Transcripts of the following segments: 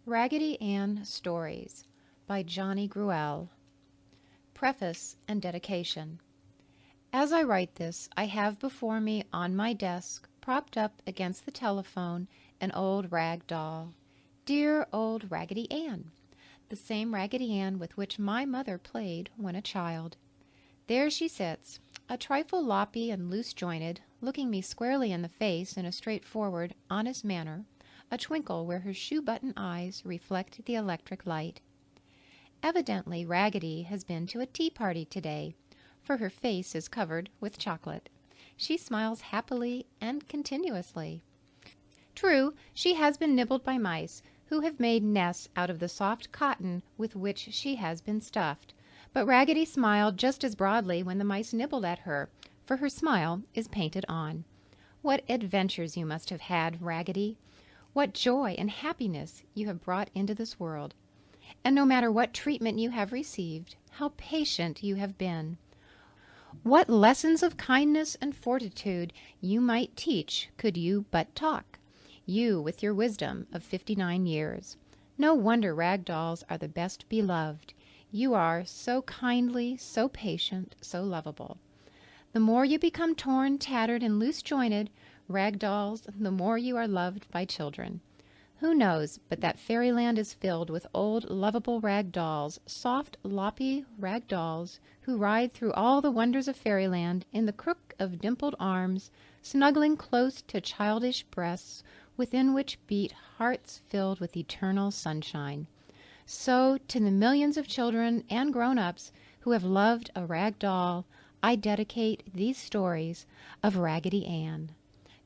Raggedy Ann Stories by Johnny Gruelle. Preface and Dedication. As I write this, I have before me on my desk, propped up against the telephone, an old rag doll. Dear old Raggedy Ann, the same Raggedy Ann with which my mother played when a child. There she sits, a trifle loppy and loose-jointed, looking me squarely in the face in a straightforward, honest manner, a twinkle where her shoe-button eyes reflect the electric light. Evidently Raggedy has been to a tea party today, for her face is covered with chocolate. She smiles happily and continuously. True, she has been nibbled by mice, who have made nests out of the soft cotton with which she has been stuffed. But Raggedy smiled just as broadly when the mice nibbled at her, for her smile is painted on. What adventures you must have had, Raggedy! What joy and happiness you have brought into this world! And no matter what treatment you have received, how patient you have been! What lessons of kindness and fortitude you might teach could you but talk, you with your wisdom of 59 years. No wonder rag dolls are the best beloved. You are so kindly, so patient, so lovable. The more you become torn, tattered, and loose-jointed, rag dolls, the more you are loved by children. Who knows but that fairyland is filled with old, lovable rag dolls, soft, loppy rag dolls, who ride through all the wonders of fairyland in the crook of dimpled arms, snuggling close to childish breasts, within which beat hearts filled with eternal sunshine. So, to the millions of children and grown-ups who have loved a rag doll, I dedicate these stories of Raggedy Ann.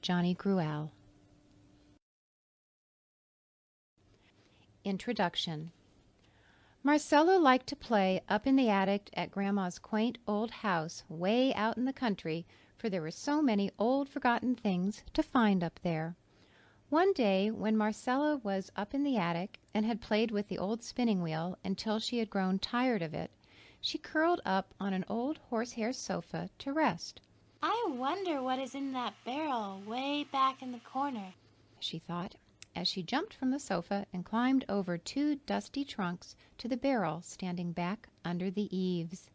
Johnny Gruelle. Introduction. Marcella liked to play up in the attic at Grandma's quaint old house way out in the country, for there were so many old forgotten things to find up there. One day when Marcella was up in the attic and had played with the old spinning wheel until she had grown tired of it, she curled up on an old horsehair sofa to rest. I wonder what is in that barrel way back in the corner, she thought, as she jumped from the sofa and climbed over 2 dusty trunks to the barrel standing back under the eaves.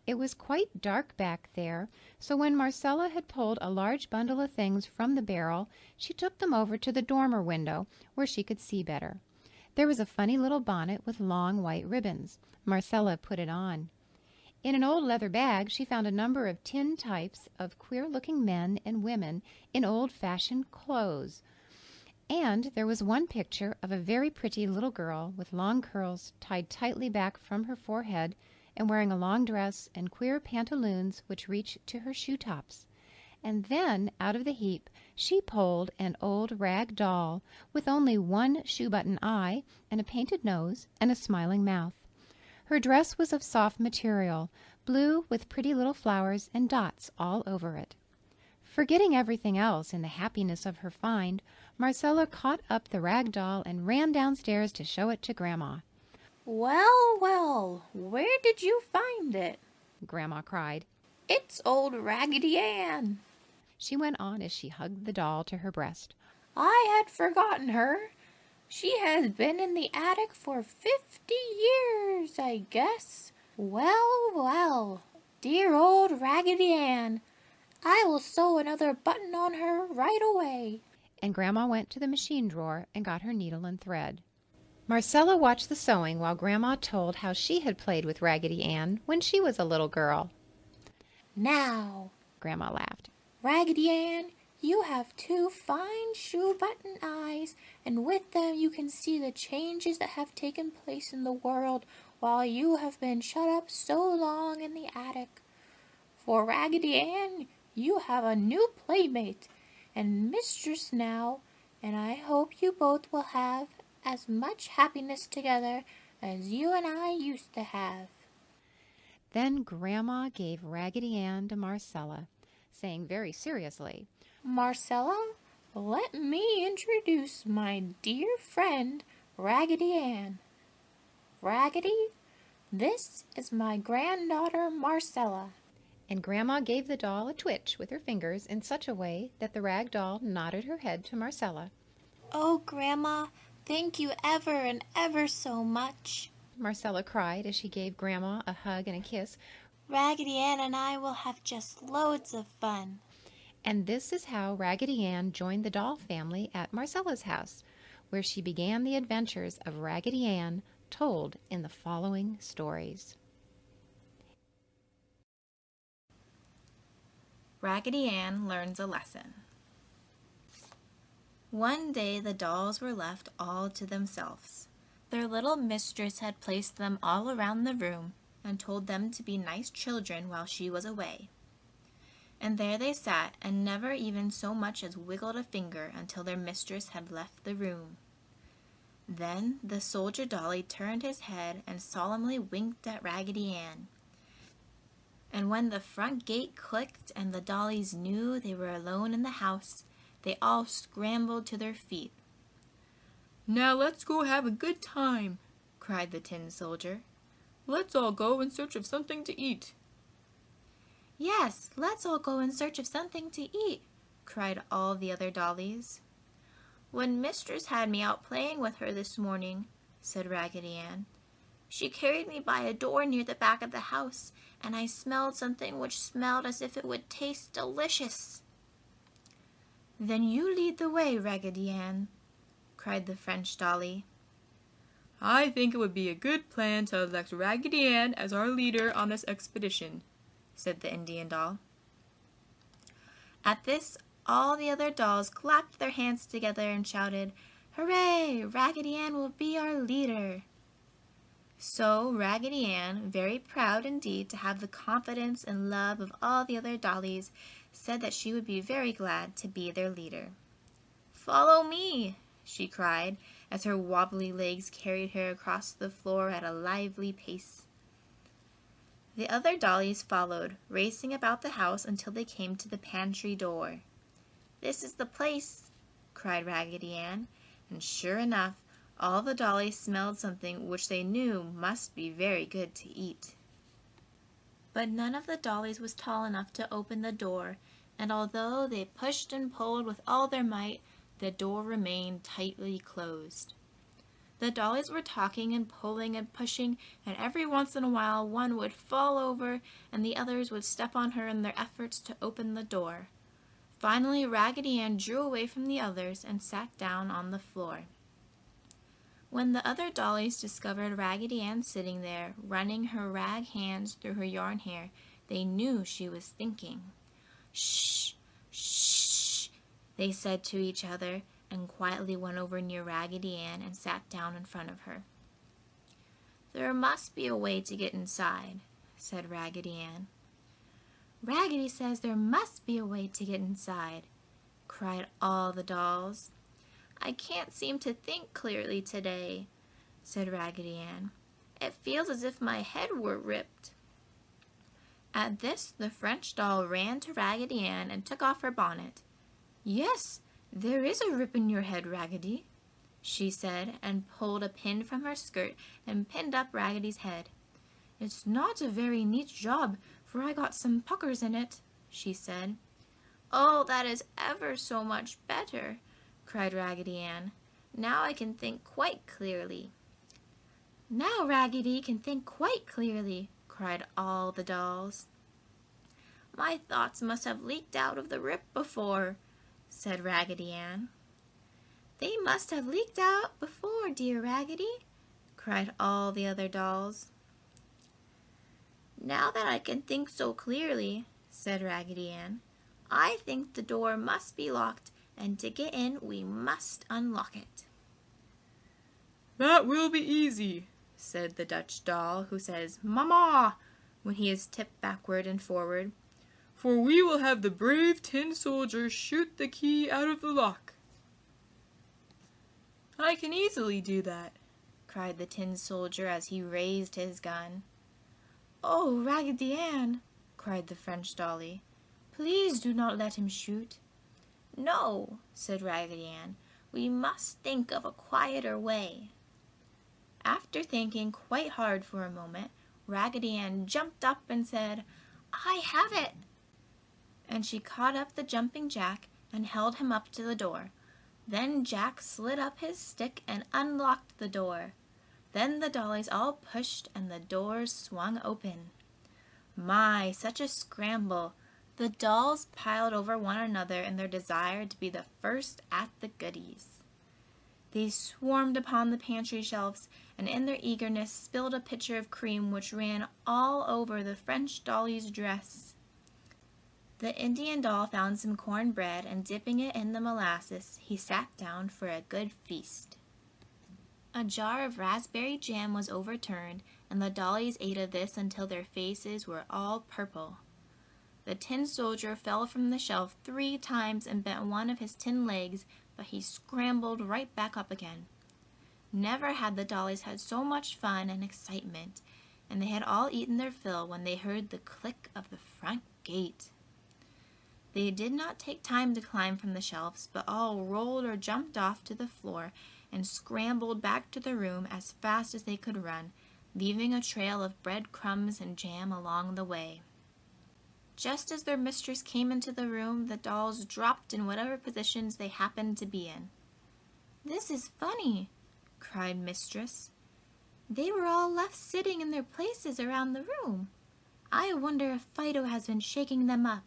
It was quite dark back there, so when Marcella had pulled a large bundle of things from the barrel, she took them over to the dormer window where she could see better. There was a funny little bonnet with long white ribbons. Marcella put it on. In an old leather bag she found a number of tin types of queer-looking men and women in old-fashioned clothes. And there was one picture of a very pretty little girl with long curls tied tightly back from her forehead and wearing a long dress and queer pantaloons which reached to her shoe tops. And then, out of the heap, she pulled an old rag doll with only one shoe-button eye and a painted nose and a smiling mouth. Her dress was of soft material, blue with pretty little flowers and dots all over it. Forgetting everything else in the happiness of her find, Marcella caught up the rag doll and ran downstairs to show it to Grandma. Well, well, where did you find it? Grandma cried. It's old Raggedy Ann, she went on as she hugged the doll to her breast. I had forgotten her. She has been in the attic for 50 years, I guess. Well, well, dear old Raggedy Ann, I will sew another button on her right away. And Grandma went to the machine drawer and got her needle and thread. Marcella watched the sewing while Grandma told how she had played with Raggedy Ann when she was a little girl. Now, Grandma laughed, Raggedy Ann, you have 2 fine shoe-button eyes, and with them you can see the changes that have taken place in the world while you have been shut up so long in the attic. For Raggedy Ann, you have a new playmate and mistress now, and I hope you both will have as much happiness together as you and I used to have. Then Grandma gave Raggedy Ann to Marcella, saying very seriously, Marcella, let me introduce my dear friend, Raggedy Ann. Raggedy, this is my granddaughter, Marcella. And Grandma gave the doll a twitch with her fingers in such a way that the rag doll nodded her head to Marcella. Oh, Grandma, Thank you ever and ever so much. Marcella cried as she gave Grandma a hug and a kiss. Raggedy Ann and I will have just loads of fun. And this is how Raggedy Ann joined the doll family at Marcella's house, where she began the adventures of Raggedy Ann told in the following stories. Raggedy Ann learns a lesson. One day the dolls were left all to themselves. Their little mistress had placed them all around the room and told them to be nice children while she was away. And there they sat and never even so much as wiggled a finger until their mistress had left the room. Then the soldier dolly turned his head and solemnly winked at Raggedy Ann. And when the front gate clicked and the dollies knew they were alone in the house, they all scrambled to their feet. "Now let's go have a good time," cried the tin soldier. "Let's all go in search of something to eat." Yes, let's all go in search of something to eat, cried all the other dollies. "When Mistress had me out playing with her this morning," said Raggedy Ann, "she carried me by a door near the back of the house, and I smelled something which smelled as if it would taste delicious." "Then you lead the way, Raggedy Ann," cried the French dolly. "I think it would be a good plan to elect Raggedy Ann as our leader on this expedition," said the Indian doll. At this, all the other dolls clapped their hands together and shouted, "Hooray! Raggedy Ann will be our leader!" So Raggedy Ann, very proud indeed to have the confidence and love of all the other dollies, said that she would be very glad to be their leader. "Follow me!" she cried, as her wobbly legs carried her across the floor at a lively pace. The other dollies followed, racing about the house until they came to the pantry door. "This is the place!" cried Raggedy Ann, and sure enough, all the dollies smelled something which they knew must be very good to eat. But none of the dollies was tall enough to open the door, and although they pushed and pulled with all their might, the door remained tightly closed. The dollies were talking and pulling and pushing, and every once in a while one would fall over and the others would step on her in their efforts to open the door. Finally Raggedy Ann drew away from the others and sat down on the floor. When the other dollies discovered Raggedy Ann sitting there, running her rag hands through her yarn hair, they knew she was thinking. "Shh! Shh!" they said to each other, and quietly went over near Raggedy Ann and sat down in front of her. "There must be a way to get inside," said Raggedy Ann. "Raggedy says there must be a way to get inside," cried all the dolls. "I can't seem to think clearly today," said Raggedy Ann. "It feels as if my head were ripped." At this the French doll ran to Raggedy Ann and took off her bonnet. "Yes, there is a rip in your head, Raggedy," she said, and pulled a pin from her skirt and pinned up Raggedy's head. "It's not a very neat job, for I got some puckers in it," she said. "Oh, that is ever so much better," cried Raggedy Ann. "Now I can think quite clearly." "Now Raggedy can think quite clearly," cried all the dolls. "My thoughts must have leaked out of the rip before," said Raggedy Ann. "They must have leaked out before, dear Raggedy," cried all the other dolls. "Now that I can think so clearly," said Raggedy Ann, "I think the door must be locked, and to get in we must unlock it." "That will be easy," said the Dutch doll, who says "Mama" when he is tipped backward and forward, "for we will have the brave tin soldier shoot the key out of the lock." "I can easily do that," cried the tin soldier as he raised his gun. "Oh, Raggedy Ann," cried the French dolly, "please do not let him shoot." "No," said Raggedy Ann, "we must think of a quieter way." After thinking quite hard for a moment, Raggedy Ann jumped up and said, "I have it!" And she caught up the jumping jack and held him up to the door. Then Jack slid up his stick and unlocked the door. Then the dollies all pushed and the doors swung open. My, such a scramble! The dolls piled over one another in their desire to be the first at the goodies. They swarmed upon the pantry shelves, and in their eagerness spilled a pitcher of cream which ran all over the French dolly's dress. The Indian doll found some cornbread, and dipping it in the molasses, he sat down for a good feast. A jar of raspberry jam was overturned, and the dollies ate of this until their faces were all purple. The tin soldier fell from the shelf 3 times and bent one of his tin legs, but he scrambled right back up again. Never had the dollies had so much fun and excitement, and they had all eaten their fill when they heard the click of the front gate. They did not take time to climb from the shelves, but all rolled or jumped off to the floor and scrambled back to the room as fast as they could run, leaving a trail of bread crumbs and jam along the way. Just as their mistress came into the room, the dolls dropped in whatever positions they happened to be in. "This is funny," cried Mistress. "They were all left sitting in their places around the room. I wonder if Fido has been shaking them up."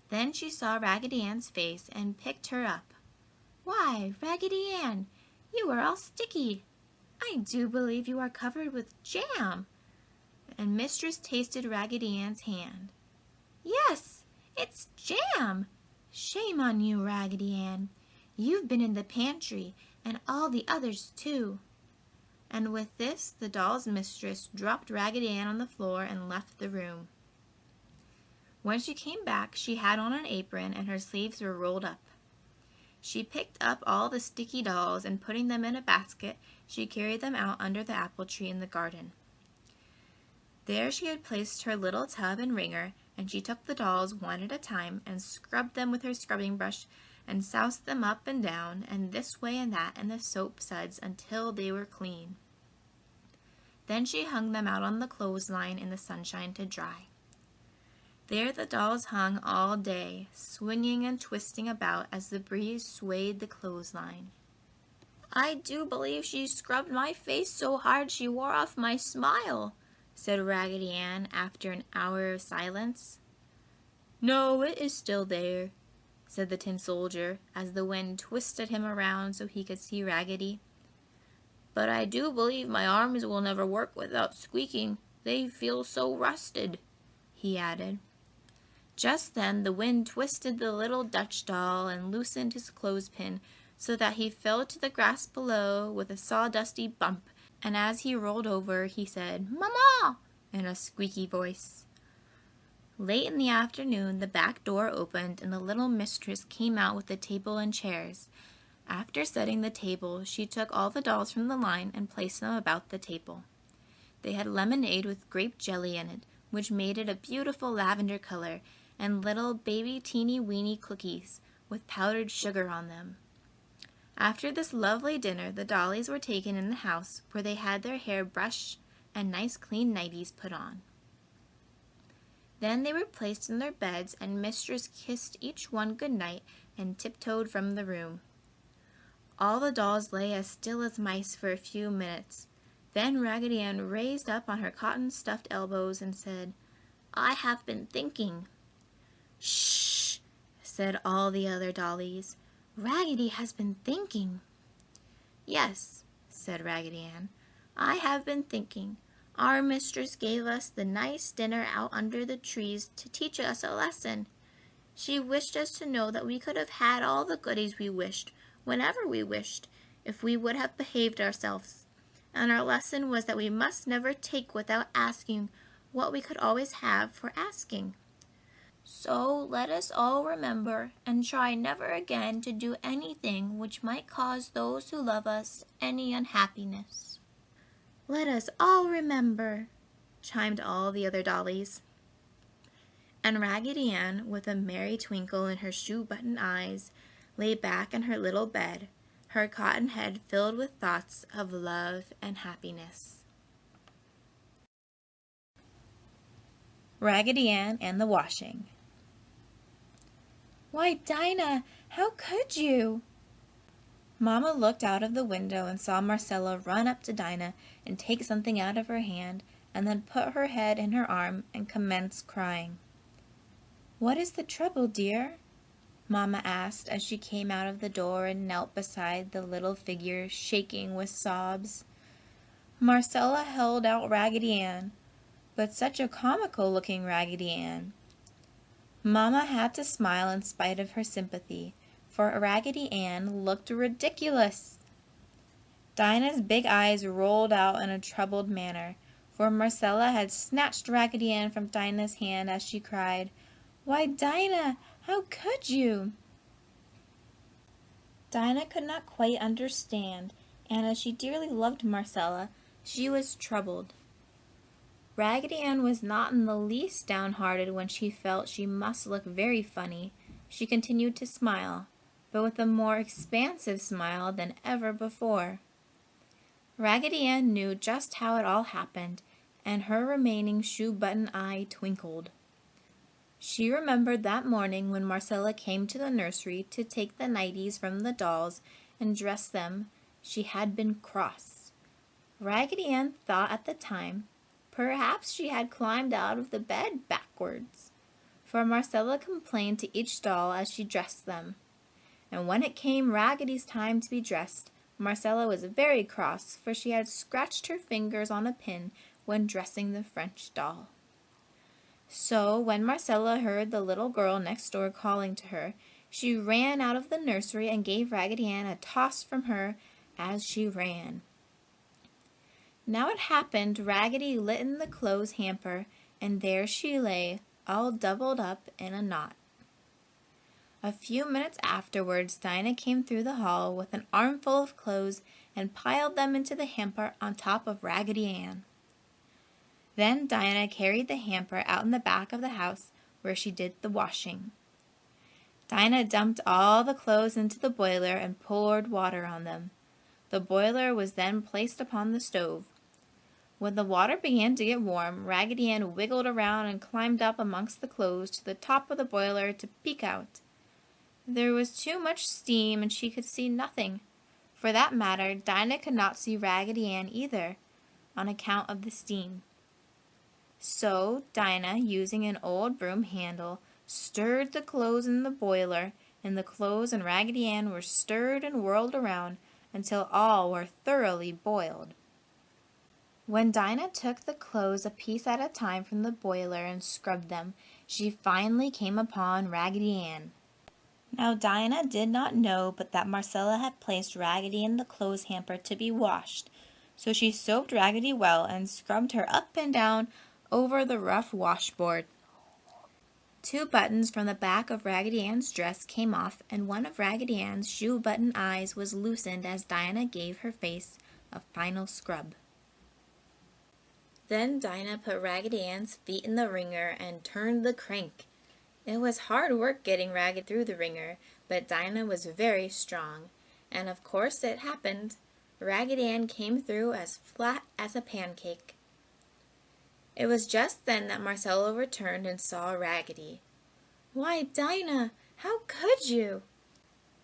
Then she saw Raggedy Ann's face and picked her up. "Why, Raggedy Ann, you are all sticky. I do believe you are covered with jam." And Mistress tasted Raggedy Ann's hand. "Yes, it's jam! Shame on you, Raggedy Ann. You've been in the pantry, and all the others too." And with this, the doll's mistress dropped Raggedy Ann on the floor and left the room. When she came back, she had on an apron and her sleeves were rolled up. She picked up all the sticky dolls and putting them in a basket, she carried them out under the apple tree in the garden. There she had placed her little tub and wringer, and she took the dolls one at a time and scrubbed them with her scrubbing brush and soused them up and down and this way and that in the soap suds until they were clean. Then she hung them out on the clothesline in the sunshine to dry. There the dolls hung all day, swinging and twisting about as the breeze swayed the clothesline. "I do believe she scrubbed my face so hard she wore off my smile," said Raggedy Ann after an hour of silence. "No, it is still there," said the tin soldier as the wind twisted him around so he could see Raggedy. "But I do believe my arms will never work without squeaking. They feel so rusted," he added. Just then the wind twisted the little Dutch doll and loosened his clothespin so that he fell to the grass below with a sawdusty bump, and as he rolled over he said, "Mama!" in a squeaky voice. Late in the afternoon the back door opened and the little mistress came out with the table and chairs. After setting the table, she took all the dolls from the line and placed them about the table. They had lemonade with grape jelly in it, which made it a beautiful lavender color, and little baby teeny-weeny cookies with powdered sugar on them. After this lovely dinner, the dollies were taken in the house where they had their hair brushed and nice clean nighties put on. Then they were placed in their beds and Mistress kissed each one good night and tiptoed from the room. All the dolls lay as still as mice for a few minutes. Then Raggedy Ann raised up on her cotton-stuffed elbows and said, "I have been thinking." "Shh!" said all the other dollies. "Raggedy has been thinking." "Yes," said Raggedy Ann, "I have been thinking. Our mistress gave us the nice dinner out under the trees to teach us a lesson. She wished us to know that we could have had all the goodies we wished, whenever we wished, if we would have behaved ourselves. And our lesson was that we must never take without asking what we could always have for asking. So let us all remember and try never again to do anything which might cause those who love us any unhappiness." "Let us all remember," chimed all the other dollies. And Raggedy Ann, with a merry twinkle in her shoe-button eyes, lay back in her little bed, her cotton head filled with thoughts of love and happiness. Raggedy Ann and the Washing. "Why, Dinah, how could you?" Mama looked out of the window and saw Marcella run up to Dinah and take something out of her hand, and then put her head in her arm and commence crying. "What is the trouble, dear?" Mama asked as she came out of the door and knelt beside the little figure, shaking with sobs. Marcella held out Raggedy Ann, but such a comical-looking Raggedy Ann. Mama had to smile in spite of her sympathy, for Raggedy Ann looked ridiculous. Dinah's big eyes rolled out in a troubled manner, for Marcella had snatched Raggedy Ann from Dinah's hand as she cried, "Why, Dinah, how could you?" Dinah could not quite understand, and as she dearly loved Marcella, she was troubled. Raggedy Ann was not in the least downhearted when she felt she must look very funny. She continued to smile, but with a more expansive smile than ever before. Raggedy Ann knew just how it all happened, and her remaining shoe-button eye twinkled. She remembered that morning when Marcella came to the nursery to take the nighties from the dolls and dress them. She had been cross. Raggedy Ann thought at the time, perhaps she had climbed out of the bed backwards, for Marcella complained to each doll as she dressed them. And when it came Raggedy's time to be dressed, Marcella was very cross, for she had scratched her fingers on a pin when dressing the French doll. So when Marcella heard the little girl next door calling to her, she ran out of the nursery and gave Raggedy Ann a toss from her as she ran. Now it happened Raggedy lit in the clothes hamper, and there she lay, all doubled up in a knot. A few minutes afterwards, Dinah came through the hall with an armful of clothes and piled them into the hamper on top of Raggedy Ann. Then Dinah carried the hamper out in the back of the house where she did the washing. Dinah dumped all the clothes into the boiler and poured water on them. The boiler was then placed upon the stove. When the water began to get warm, Raggedy Ann wiggled around and climbed up amongst the clothes to the top of the boiler to peek out. There was too much steam and she could see nothing. For that matter, Dinah could not see Raggedy Ann either, on account of the steam. So Dinah, using an old broom handle, stirred the clothes in the boiler, and the clothes and Raggedy Ann were stirred and whirled around until all were thoroughly boiled. When Dinah took the clothes a piece at a time from the boiler and scrubbed them, she finally came upon Raggedy Ann. Now Dinah did not know but that Marcella had placed Raggedy in the clothes hamper to be washed, so she soaped Raggedy well and scrubbed her up and down over the rough washboard. 2 buttons from the back of Raggedy Ann's dress came off, and one of Raggedy Ann's shoe-button eyes was loosened as Dinah gave her face a final scrub. Then Dinah put Raggedy Ann's feet in the wringer and turned the crank. It was hard work getting Raggedy through the wringer, but Dinah was very strong, and of course it happened. Raggedy Ann came through as flat as a pancake. It was just then that Marcella returned and saw Raggedy. "Why, Dinah, how could you?"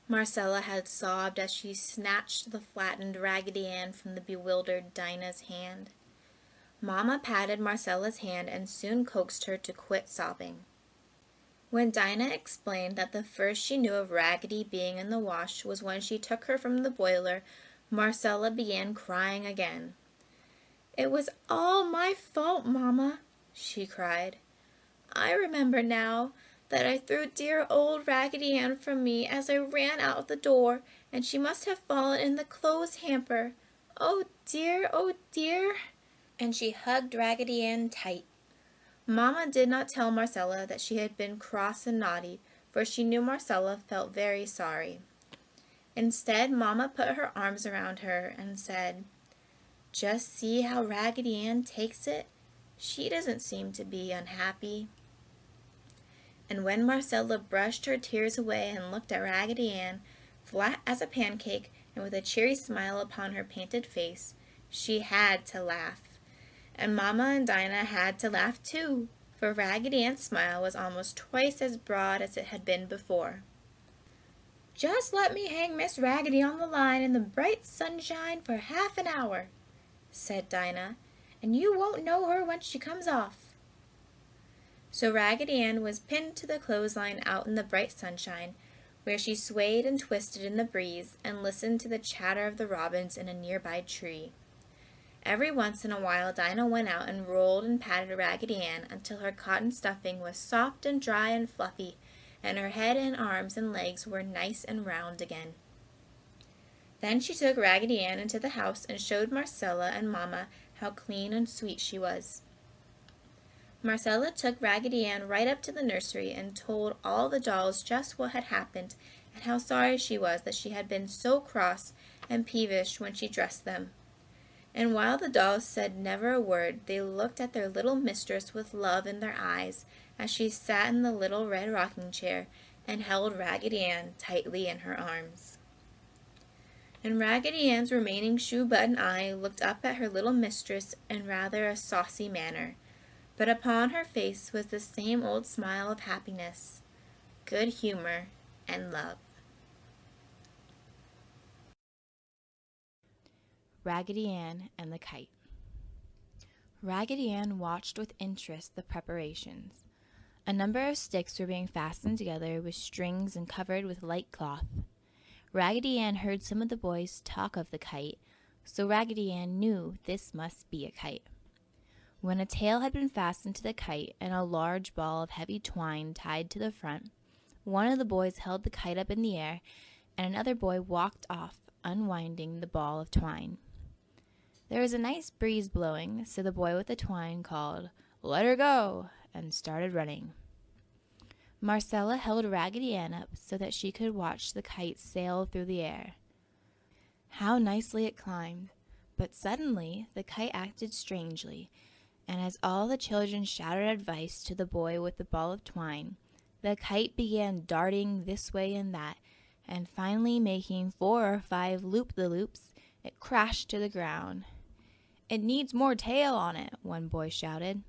Marcella had sobbed as she snatched the flattened Raggedy Ann from the bewildered Dinah's hand. Mama patted Marcella's hand and soon coaxed her to quit sobbing. When Dinah explained that the first she knew of Raggedy being in the wash was when she took her from the boiler, Marcella began crying again. "It was all my fault, Mama," she cried. "I remember now that I threw dear old Raggedy Ann from me as I ran out the door, and she must have fallen in the clothes hamper. Oh dear, oh dear!" And she hugged Raggedy Ann tight. Mama did not tell Marcella that she had been cross and naughty, for she knew Marcella felt very sorry. Instead, Mama put her arms around her and said, "Just see how Raggedy Ann takes it. She doesn't seem to be unhappy." And when Marcella brushed her tears away and looked at Raggedy Ann, flat as a pancake and with a cheery smile upon her painted face, she had to laugh. And Mama and Dinah had to laugh too, for Raggedy Ann's smile was almost twice as broad as it had been before. "Just let me hang Miss Raggedy on the line in the bright sunshine for half an hour," said Dinah, "and you won't know her when she comes off." So Raggedy Ann was pinned to the clothesline out in the bright sunshine, where she swayed and twisted in the breeze and listened to the chatter of the robins in a nearby tree. Every once in a while Dinah went out and rolled and patted Raggedy Ann until her cotton stuffing was soft and dry and fluffy, and her head and arms and legs were nice and round again. Then she took Raggedy Ann into the house and showed Marcella and Mama how clean and sweet she was. Marcella took Raggedy Ann right up to the nursery and told all the dolls just what had happened and how sorry she was that she had been so cross and peevish when she dressed them. And while the dolls said never a word, they looked at their little mistress with love in their eyes as she sat in the little red rocking chair and held Raggedy Ann tightly in her arms. And Raggedy Ann's remaining shoe-button eye looked up at her little mistress in rather a saucy manner, but upon her face was the same old smile of happiness, good humor, and love. Raggedy Ann and the Kite. Raggedy Ann watched with interest the preparations. A number of sticks were being fastened together with strings and covered with light cloth. Raggedy Ann heard some of the boys talk of the kite, so Raggedy Ann knew this must be a kite. When a tail had been fastened to the kite and a large ball of heavy twine tied to the front, one of the boys held the kite up in the air, and another boy walked off, unwinding the ball of twine. There was a nice breeze blowing, so the boy with the twine called, "Let her go!" and started running. Marcella held Raggedy Ann up so that she could watch the kite sail through the air. How nicely it climbed! But suddenly the kite acted strangely, and as all the children shouted advice to the boy with the ball of twine, the kite began darting this way and that, and finally making 4 or 5 loop-the-loops, it crashed to the ground. "It needs more tail on it," one boy shouted.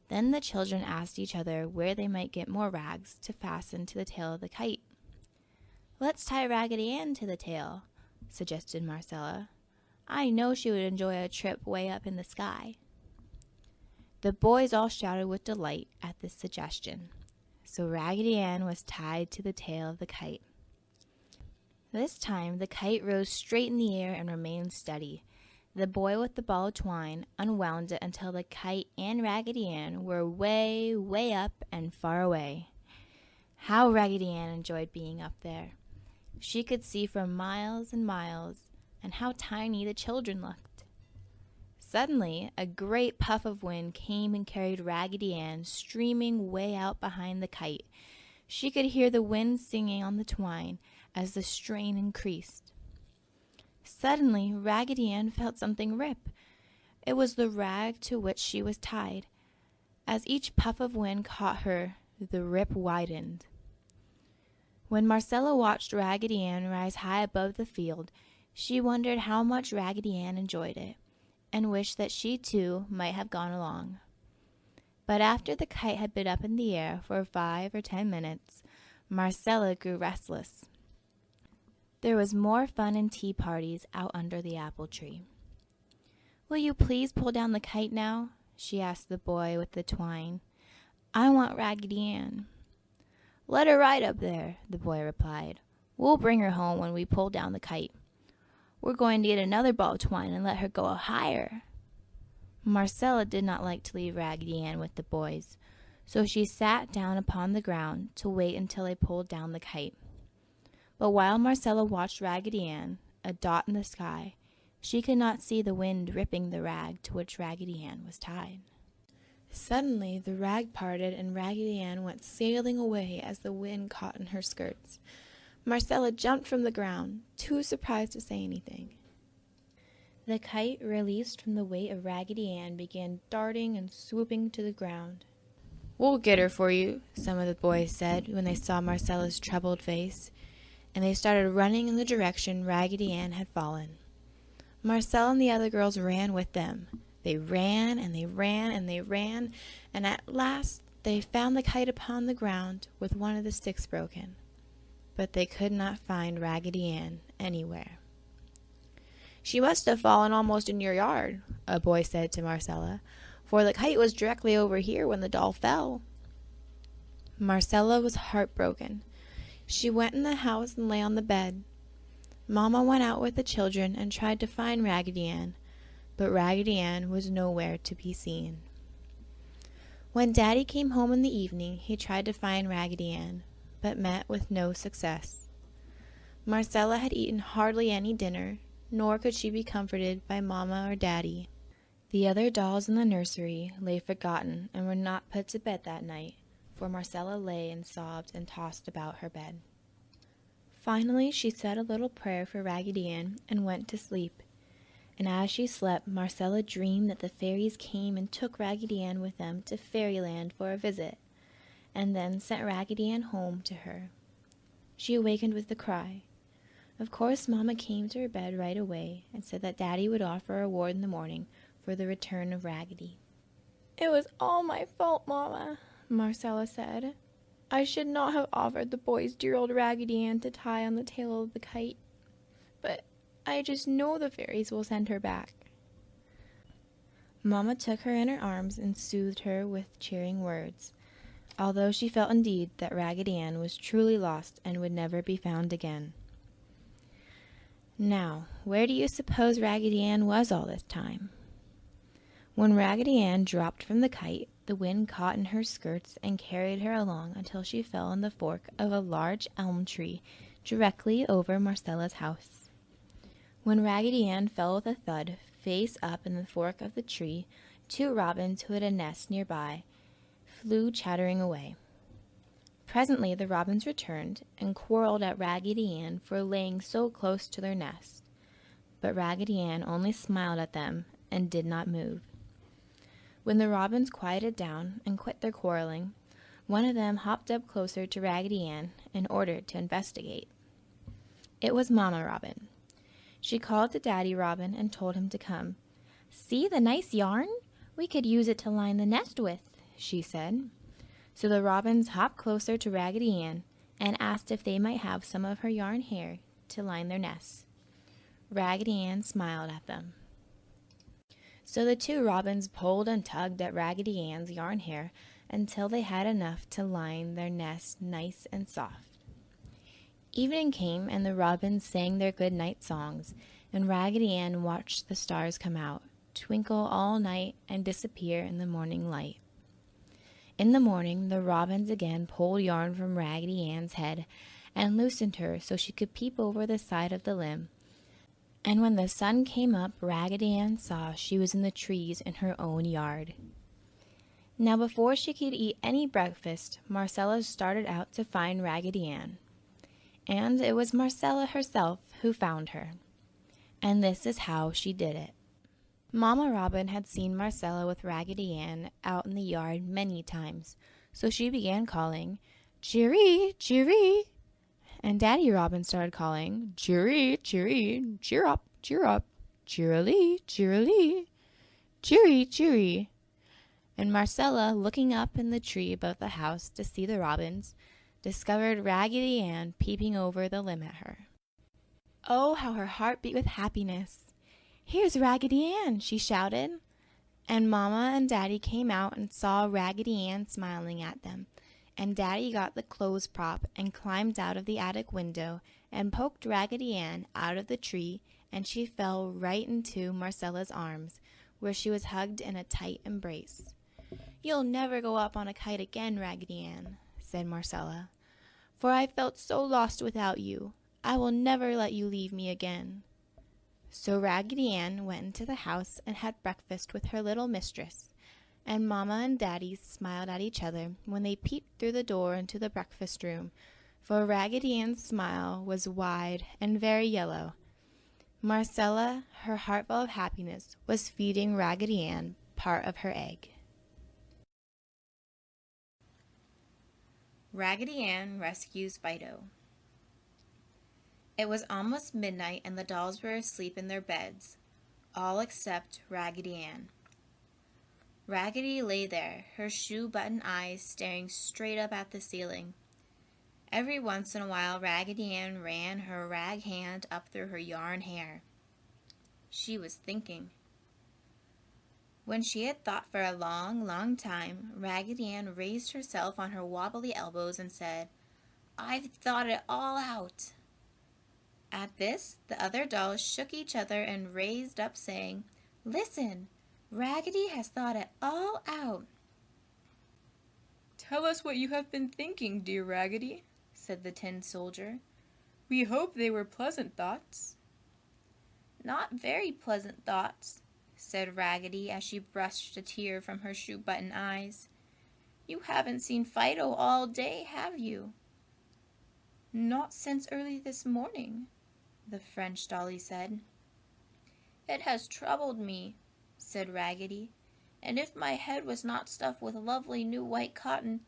Then the children asked each other where they might get more rags to fasten to the tail of the kite. "Let's tie Raggedy Ann to the tail," suggested Marcella. "I know she would enjoy a trip way up in the sky." The boys all shouted with delight at this suggestion, so Raggedy Ann was tied to the tail of the kite. This time the kite rose straight in the air and remained steady. The boy with the ball of twine unwound it until the kite and Raggedy Ann were way, way up and far away. How Raggedy Ann enjoyed being up there! She could see for miles and miles, and how tiny the children looked. Suddenly, a great puff of wind came and carried Raggedy Ann streaming way out behind the kite. She could hear the wind singing on the twine as the strain increased. Suddenly, Raggedy Ann felt something rip. It was the rag to which she was tied. As each puff of wind caught her, the rip widened. When Marcella watched Raggedy Ann rise high above the field, she wondered how much Raggedy Ann enjoyed it, and wished that she too might have gone along. But after the kite had been up in the air for 5 or 10 minutes, Marcella grew restless. There was more fun in tea parties out under the apple tree. "Will you please pull down the kite now?" she asked the boy with the twine. "I want Raggedy Ann." "Let her ride up there," the boy replied. "We'll bring her home when we pull down the kite. We're going to get another ball of twine and let her go higher." Marcella did not like to leave Raggedy Ann with the boys, so she sat down upon the ground to wait until they pulled down the kite. But while Marcella watched Raggedy Ann, a dot in the sky, she could not see the wind ripping the rag to which Raggedy Ann was tied. Suddenly the rag parted and Raggedy Ann went sailing away as the wind caught in her skirts. Marcella jumped from the ground, too surprised to say anything. The kite, released from the weight of Raggedy Ann, began darting and swooping to the ground. "We'll get her for you," some of the boys said when they saw Marcella's troubled face, and they started running in the direction Raggedy Ann had fallen. Marcella and the other girls ran with them. They ran and they ran and they ran, and at last they found the kite upon the ground with one of the sticks broken. but they could not find Raggedy Ann anywhere. "She must have fallen almost in your yard," a boy said to Marcella, "for the kite was directly over here when the doll fell." Marcella was heartbroken. She went in the house and lay on the bed. Mamma went out with the children and tried to find Raggedy Ann, but Raggedy Ann was nowhere to be seen. When Daddy came home in the evening, he tried to find Raggedy Ann, but met with no success. Marcella had eaten hardly any dinner, nor could she be comforted by Mamma or Daddy. The other dolls in the nursery lay forgotten and were not put to bed that night, for Marcella lay and sobbed and tossed about her bed. Finally, she said a little prayer for Raggedy Ann and went to sleep. And as she slept, Marcella dreamed that the fairies came and took Raggedy Ann with them to Fairyland for a visit, and then sent Raggedy Ann home to her. She awakened with a cry. Of course, Mamma came to her bed right away and said that Daddy would offer a reward in the morning for the return of Raggedy. "It was all my fault, Mamma," Marcella said. "I should not have offered the boys dear old Raggedy Ann to tie on the tail of the kite. But I just know the fairies will send her back." Mamma took her in her arms and soothed her with cheering words, although she felt indeed that Raggedy Ann was truly lost and would never be found again. Now, where do you suppose Raggedy Ann was all this time? When Raggedy Ann dropped from the kite, the wind caught in her skirts and carried her along until she fell in the fork of a large elm tree directly over Marcella's house. When Raggedy Ann fell with a thud, face up in the fork of the tree, 2 robins who had a nest nearby flew chattering away. Presently the robins returned and quarreled at Raggedy Ann for laying so close to their nest, but Raggedy Ann only smiled at them and did not move. When the robins quieted down and quit their quarreling, one of them hopped up closer to Raggedy Ann in order to investigate. It was Mamma Robin. She called to Daddy Robin and told him to come. "See the nice yarn? We could use it to line the nest with," she said. So the robins hopped closer to Raggedy Ann and asked if they might have some of her yarn hair to line their nests. Raggedy Ann smiled at them. So the 2 robins pulled and tugged at Raggedy Ann's yarn hair until they had enough to line their nest nice and soft. Evening came and the robins sang their good night songs, and Raggedy Ann watched the stars come out, twinkle all night, and disappear in the morning light. In the morning, the robins again pulled yarn from Raggedy Ann's head and loosened her so she could peep over the side of the limb. And when the sun came up, Raggedy Ann saw she was in the trees in her own yard. Now before she could eat any breakfast, Marcella started out to find Raggedy Ann. And it was Marcella herself who found her. And this is how she did it. Mamma Robin had seen Marcella with Raggedy Ann out in the yard many times, so she began calling, "Cheery, cheery!" And Daddy Robin started calling, "Cheery, cheery, cheer up, cheerily, cheerily, cheery, cheery." And Marcella, looking up in the tree above the house to see the robins, discovered Raggedy Ann peeping over the limb at her. Oh, how her heart beat with happiness! "Here's Raggedy Ann!" she shouted. And Mamma and Daddy came out and saw Raggedy Ann smiling at them, and Daddy got the clothes prop and climbed out of the attic window and poked Raggedy Ann out of the tree, and she fell right into Marcella's arms, where she was hugged in a tight embrace. "You'll never go up on a kite again, Raggedy Ann," said Marcella, "for I felt so lost without you. I will never let you leave me again." So Raggedy Ann went into the house and had breakfast with her little mistress, and Mamma and Daddy smiled at each other when they peeped through the door into the breakfast room, for Raggedy Ann's smile was wide and very yellow. Marcella, her heart full of happiness, was feeding Raggedy Ann part of her egg. Raggedy Ann rescues Fido. It was almost midnight and the dolls were asleep in their beds, all except Raggedy Ann. Raggedy lay there, her shoe-button eyes staring straight up at the ceiling. Every once in a while, Raggedy Ann ran her rag hand up through her yarn hair. She was thinking. When she had thought for a long, long time, Raggedy Ann raised herself on her wobbly elbows and said, "I've thought it all out." At this, the other dolls shook each other and raised up, saying, "Listen, Raggedy has thought it all out." "Tell us what you have been thinking, dear Raggedy," said the tin soldier. "We hope they were pleasant thoughts." "Not very pleasant thoughts," said Raggedy as she brushed a tear from her shoe button eyes. "You haven't seen Fido all day, have you?" "Not since early this morning," the French dolly said. "It has troubled me," said Raggedy, "and if my head was not stuffed with lovely new white cotton,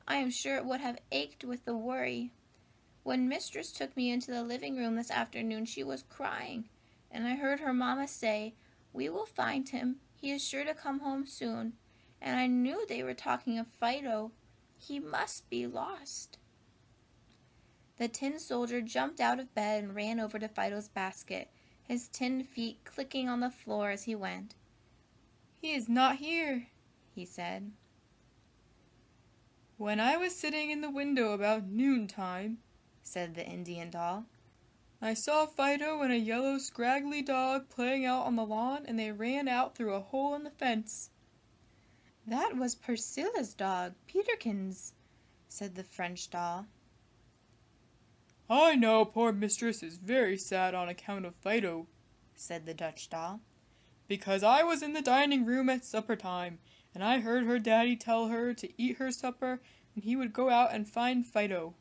I am sure it would have ached with the worry. When Mistress took me into the living room this afternoon she was crying, and I heard her mamma say, 'We will find him, he is sure to come home soon,' and I knew they were talking of Fido. He must be lost." The tin soldier jumped out of bed and ran over to Fido's basket, his tin feet clicking on the floor as he went. "He is not here," he said. "When I was sitting in the window about noontime," said the Indian doll, "I saw Fido and a yellow scraggly dog playing out on the lawn, and they ran out through a hole in the fence." "That was Priscilla's dog, Peterkins," said the French doll. "I know poor mistress is very sad on account of Fido," said the Dutch doll, "because I was in the dining room at supper time, and I heard her daddy tell her to eat her supper and he would go out and find Fido.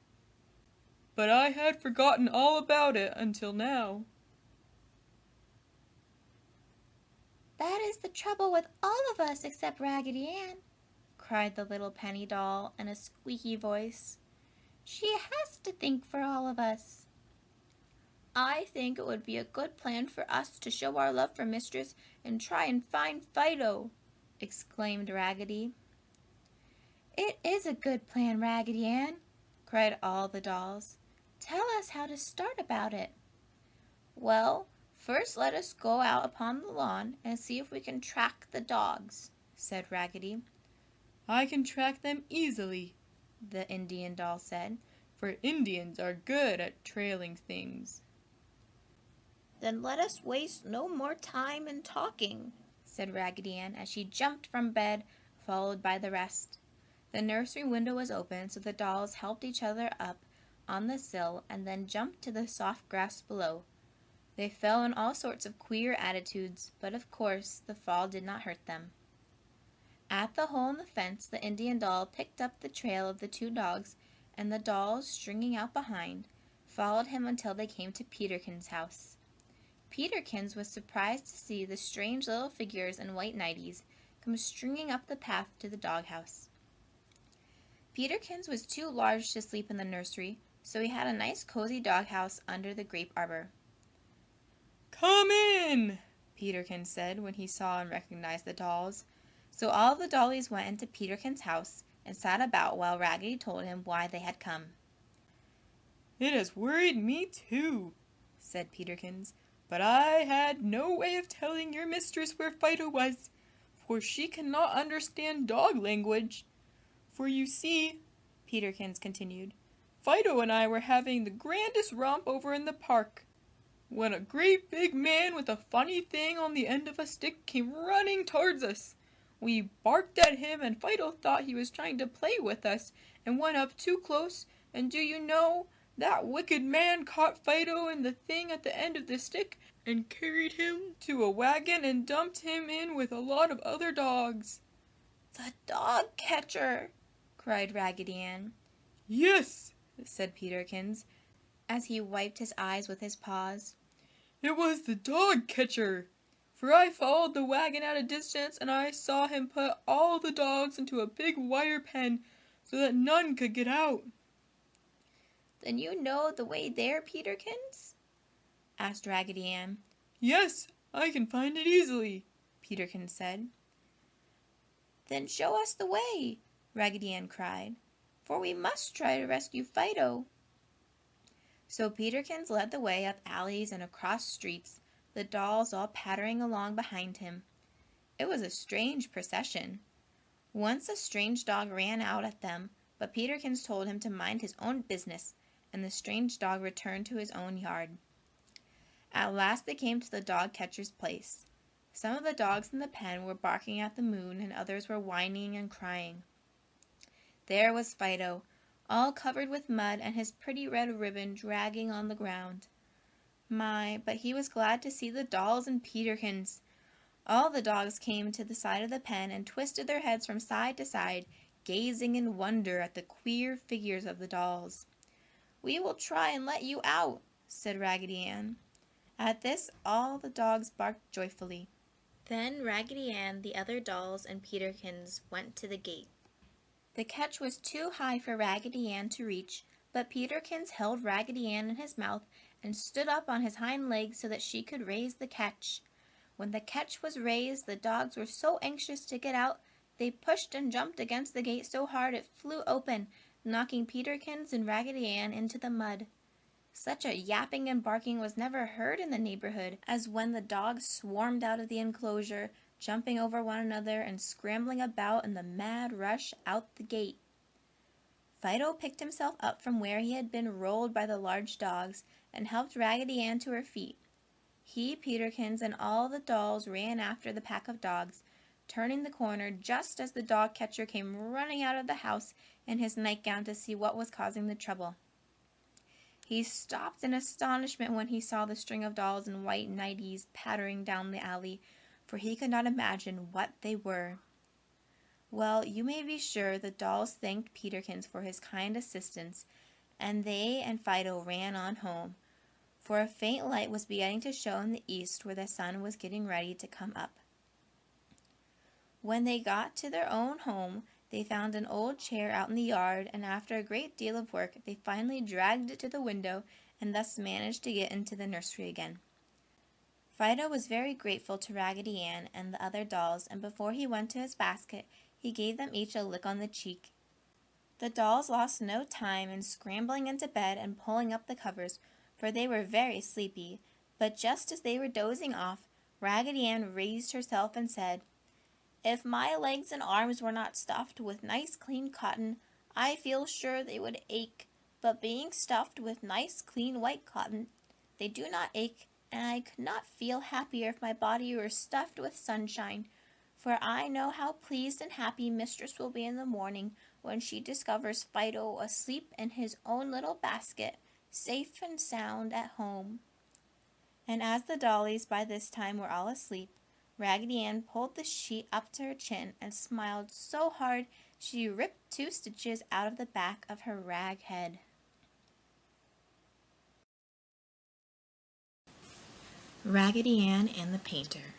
But I had forgotten all about it until now." That is the trouble with all of us except Raggedy Ann, cried the little penny doll in a squeaky voice. "She has to think for all of us." "I think it would be a good plan for us to show our love for Mistress and try and find Fido," exclaimed Raggedy. "It is a good plan, Raggedy Ann," cried all the dolls. "Tell us how to start about it." "Well, first let us go out upon the lawn and see if we can track the dogs," said Raggedy. "I can track them easily," the Indian doll said, "for Indians are good at trailing things." "Then let us waste no more time in talking," said Raggedy Ann as she jumped from bed, followed by the rest. The nursery window was open, so the dolls helped each other up on the sill and then jumped to the soft grass below. They fell in all sorts of queer attitudes, but of course the fall did not hurt them. At the hole in the fence, the Indian doll picked up the trail of the two dogs, and the dolls, stringing out behind, followed him until they came to Peterkins' house. Peterkins was surprised to see the strange little figures in white nighties come stringing up the path to the doghouse. Peterkins was too large to sleep in the nursery, so he had a nice cozy doghouse under the grape arbor. "Come in," Peterkins said when he saw and recognized the dolls. So all the dollies went into Peterkins' house and sat about while Raggedy told him why they had come. "It has worried me too," said Peterkins, "but I had no way of telling your mistress where Fido was, for she cannot understand dog language. For you see," Peterkins continued, "Fido and I were having the grandest romp over in the park, when a great big man with a funny thing on the end of a stick came running towards us. We barked at him and Fido thought he was trying to play with us and went up too close, and do you know, that wicked man caught Fido in the thing at the end of the stick and carried him to a wagon and dumped him in with a lot of other dogs." "The dog catcher!" cried Raggedy Ann. "Yes," said Peterkins, as he wiped his eyes with his paws. "It was the dog catcher. For I followed the wagon at a distance and I saw him put all the dogs into a big wire pen so that none could get out." "Then you know the way there, Peterkins?" asked Raggedy Ann. "Yes, I can find it easily," Peterkins said. "Then show us the way!" Raggedy Ann cried. for we must try to rescue Fido." So Peterkins led the way up alleys and across streets, the dolls all pattering along behind him. It was a strange procession. Once a strange dog ran out at them, but Peterkins told him to mind his own business, and the strange dog returned to his own yard. At last they came to the dog catcher's place. Some of the dogs in the pen were barking at the moon, and others were whining and crying. There was Fido, all covered with mud and his pretty red ribbon dragging on the ground. My, but he was glad to see the dolls and Peterkins. All the dogs came to the side of the pen and twisted their heads from side to side, gazing in wonder at the queer figures of the dolls. "We will try and let you out," said Raggedy Ann. At this all the dogs barked joyfully. Then Raggedy Ann, the other dolls, and Peterkins went to the gate. The catch was too high for Raggedy Ann to reach, but Peterkins held Raggedy Ann in his mouth and stood up on his hind legs so that she could raise the catch. When the catch was raised, the dogs were so anxious to get out, they pushed and jumped against the gate so hard it flew open, knocking Peterkins and Raggedy Ann into the mud. Such a yapping and barking was never heard in the neighborhood as when the dogs swarmed out of the enclosure, jumping over one another and scrambling about in the mad rush out the gate. Fido picked himself up from where he had been rolled by the large dogs and helped Raggedy Ann to her feet. He, Peterkins, and all the dolls ran after the pack of dogs, turning the corner just as the dog catcher came running out of the house in his nightgown to see what was causing the trouble. He stopped in astonishment when he saw the string of dolls in white nighties pattering down the alley, for he could not imagine what they were. Well, you may be sure the dolls thanked Peterkins for his kind assistance, and they and Fido ran on home, for a faint light was beginning to show in the east where the sun was getting ready to come up. When they got to their own home, they found an old chair out in the yard, and after a great deal of work, they finally dragged it to the window and thus managed to get into the nursery again. Fido was very grateful to Raggedy Ann and the other dolls, and before he went to his basket, he gave them each a lick on the cheek. The dolls lost no time in scrambling into bed and pulling up the covers, for they were very sleepy, but just as they were dozing off, Raggedy Ann raised herself and said, "If my legs and arms were not stuffed with nice clean cotton, I feel sure they would ache, but being stuffed with nice clean white cotton, they do not ache, and I could not feel happier if my body were stuffed with sunshine, for I know how pleased and happy Mistress will be in the morning when she discovers Fido asleep in his own little basket, safe and sound at home." And as the dollies by this time were all asleep, Raggedy Ann pulled the sheet up to her chin and smiled so hard she ripped 2 stitches out of the back of her rag head. Raggedy Ann and the Painter.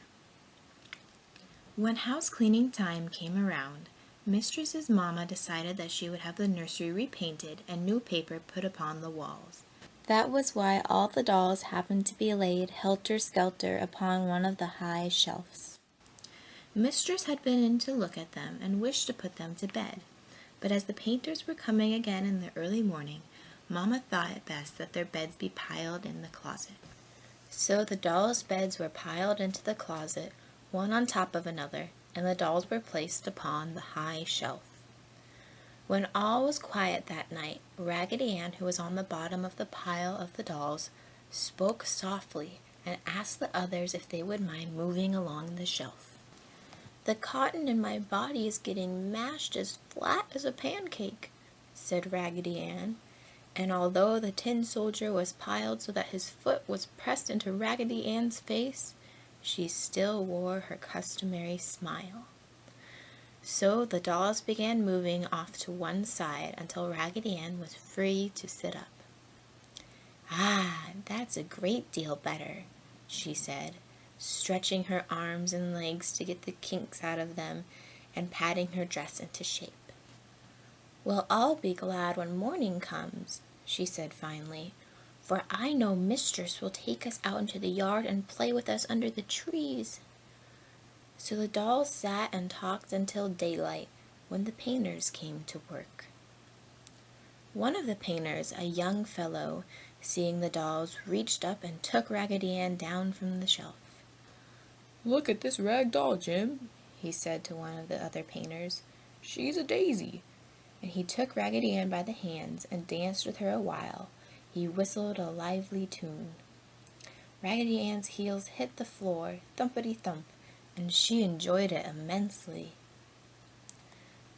When house cleaning time came around, Mistress's mamma decided that she would have the nursery repainted and new paper put upon the walls. That was why all the dolls happened to be laid helter-skelter upon one of the high shelves. Mistress had been in to look at them and wished to put them to bed, but as the painters were coming again in the early morning, Mamma thought it best that their beds be piled in the closet. So the dolls' beds were piled into the closet, one on top of another, and the dolls were placed upon the high shelf. When all was quiet that night, Raggedy Ann, who was on the bottom of the pile of the dolls, spoke softly and asked the others if they would mind moving along the shelf. "The cotton in my body is getting mashed as flat as a pancake," said Raggedy Ann, and although the tin soldier was piled so that his foot was pressed into Raggedy Ann's face, she still wore her customary smile. So the dolls began moving off to one side until Raggedy Ann was free to sit up. "Ah, that's a great deal better," she said, stretching her arms and legs to get the kinks out of them and patting her dress into shape. "Well, I'll be glad when morning comes," she said finally, "for I know Mistress will take us out into the yard and play with us under the trees." So the dolls sat and talked until daylight, when the painters came to work. One of the painters, a young fellow, seeing the dolls, reached up and took Raggedy Ann down from the shelf. "Look at this rag doll, Jim," he said to one of the other painters. "She's a daisy." And he took Raggedy Ann by the hands and danced with her a while. He whistled a lively tune. Raggedy Ann's heels hit the floor, thumpity-thump, and she enjoyed it immensely.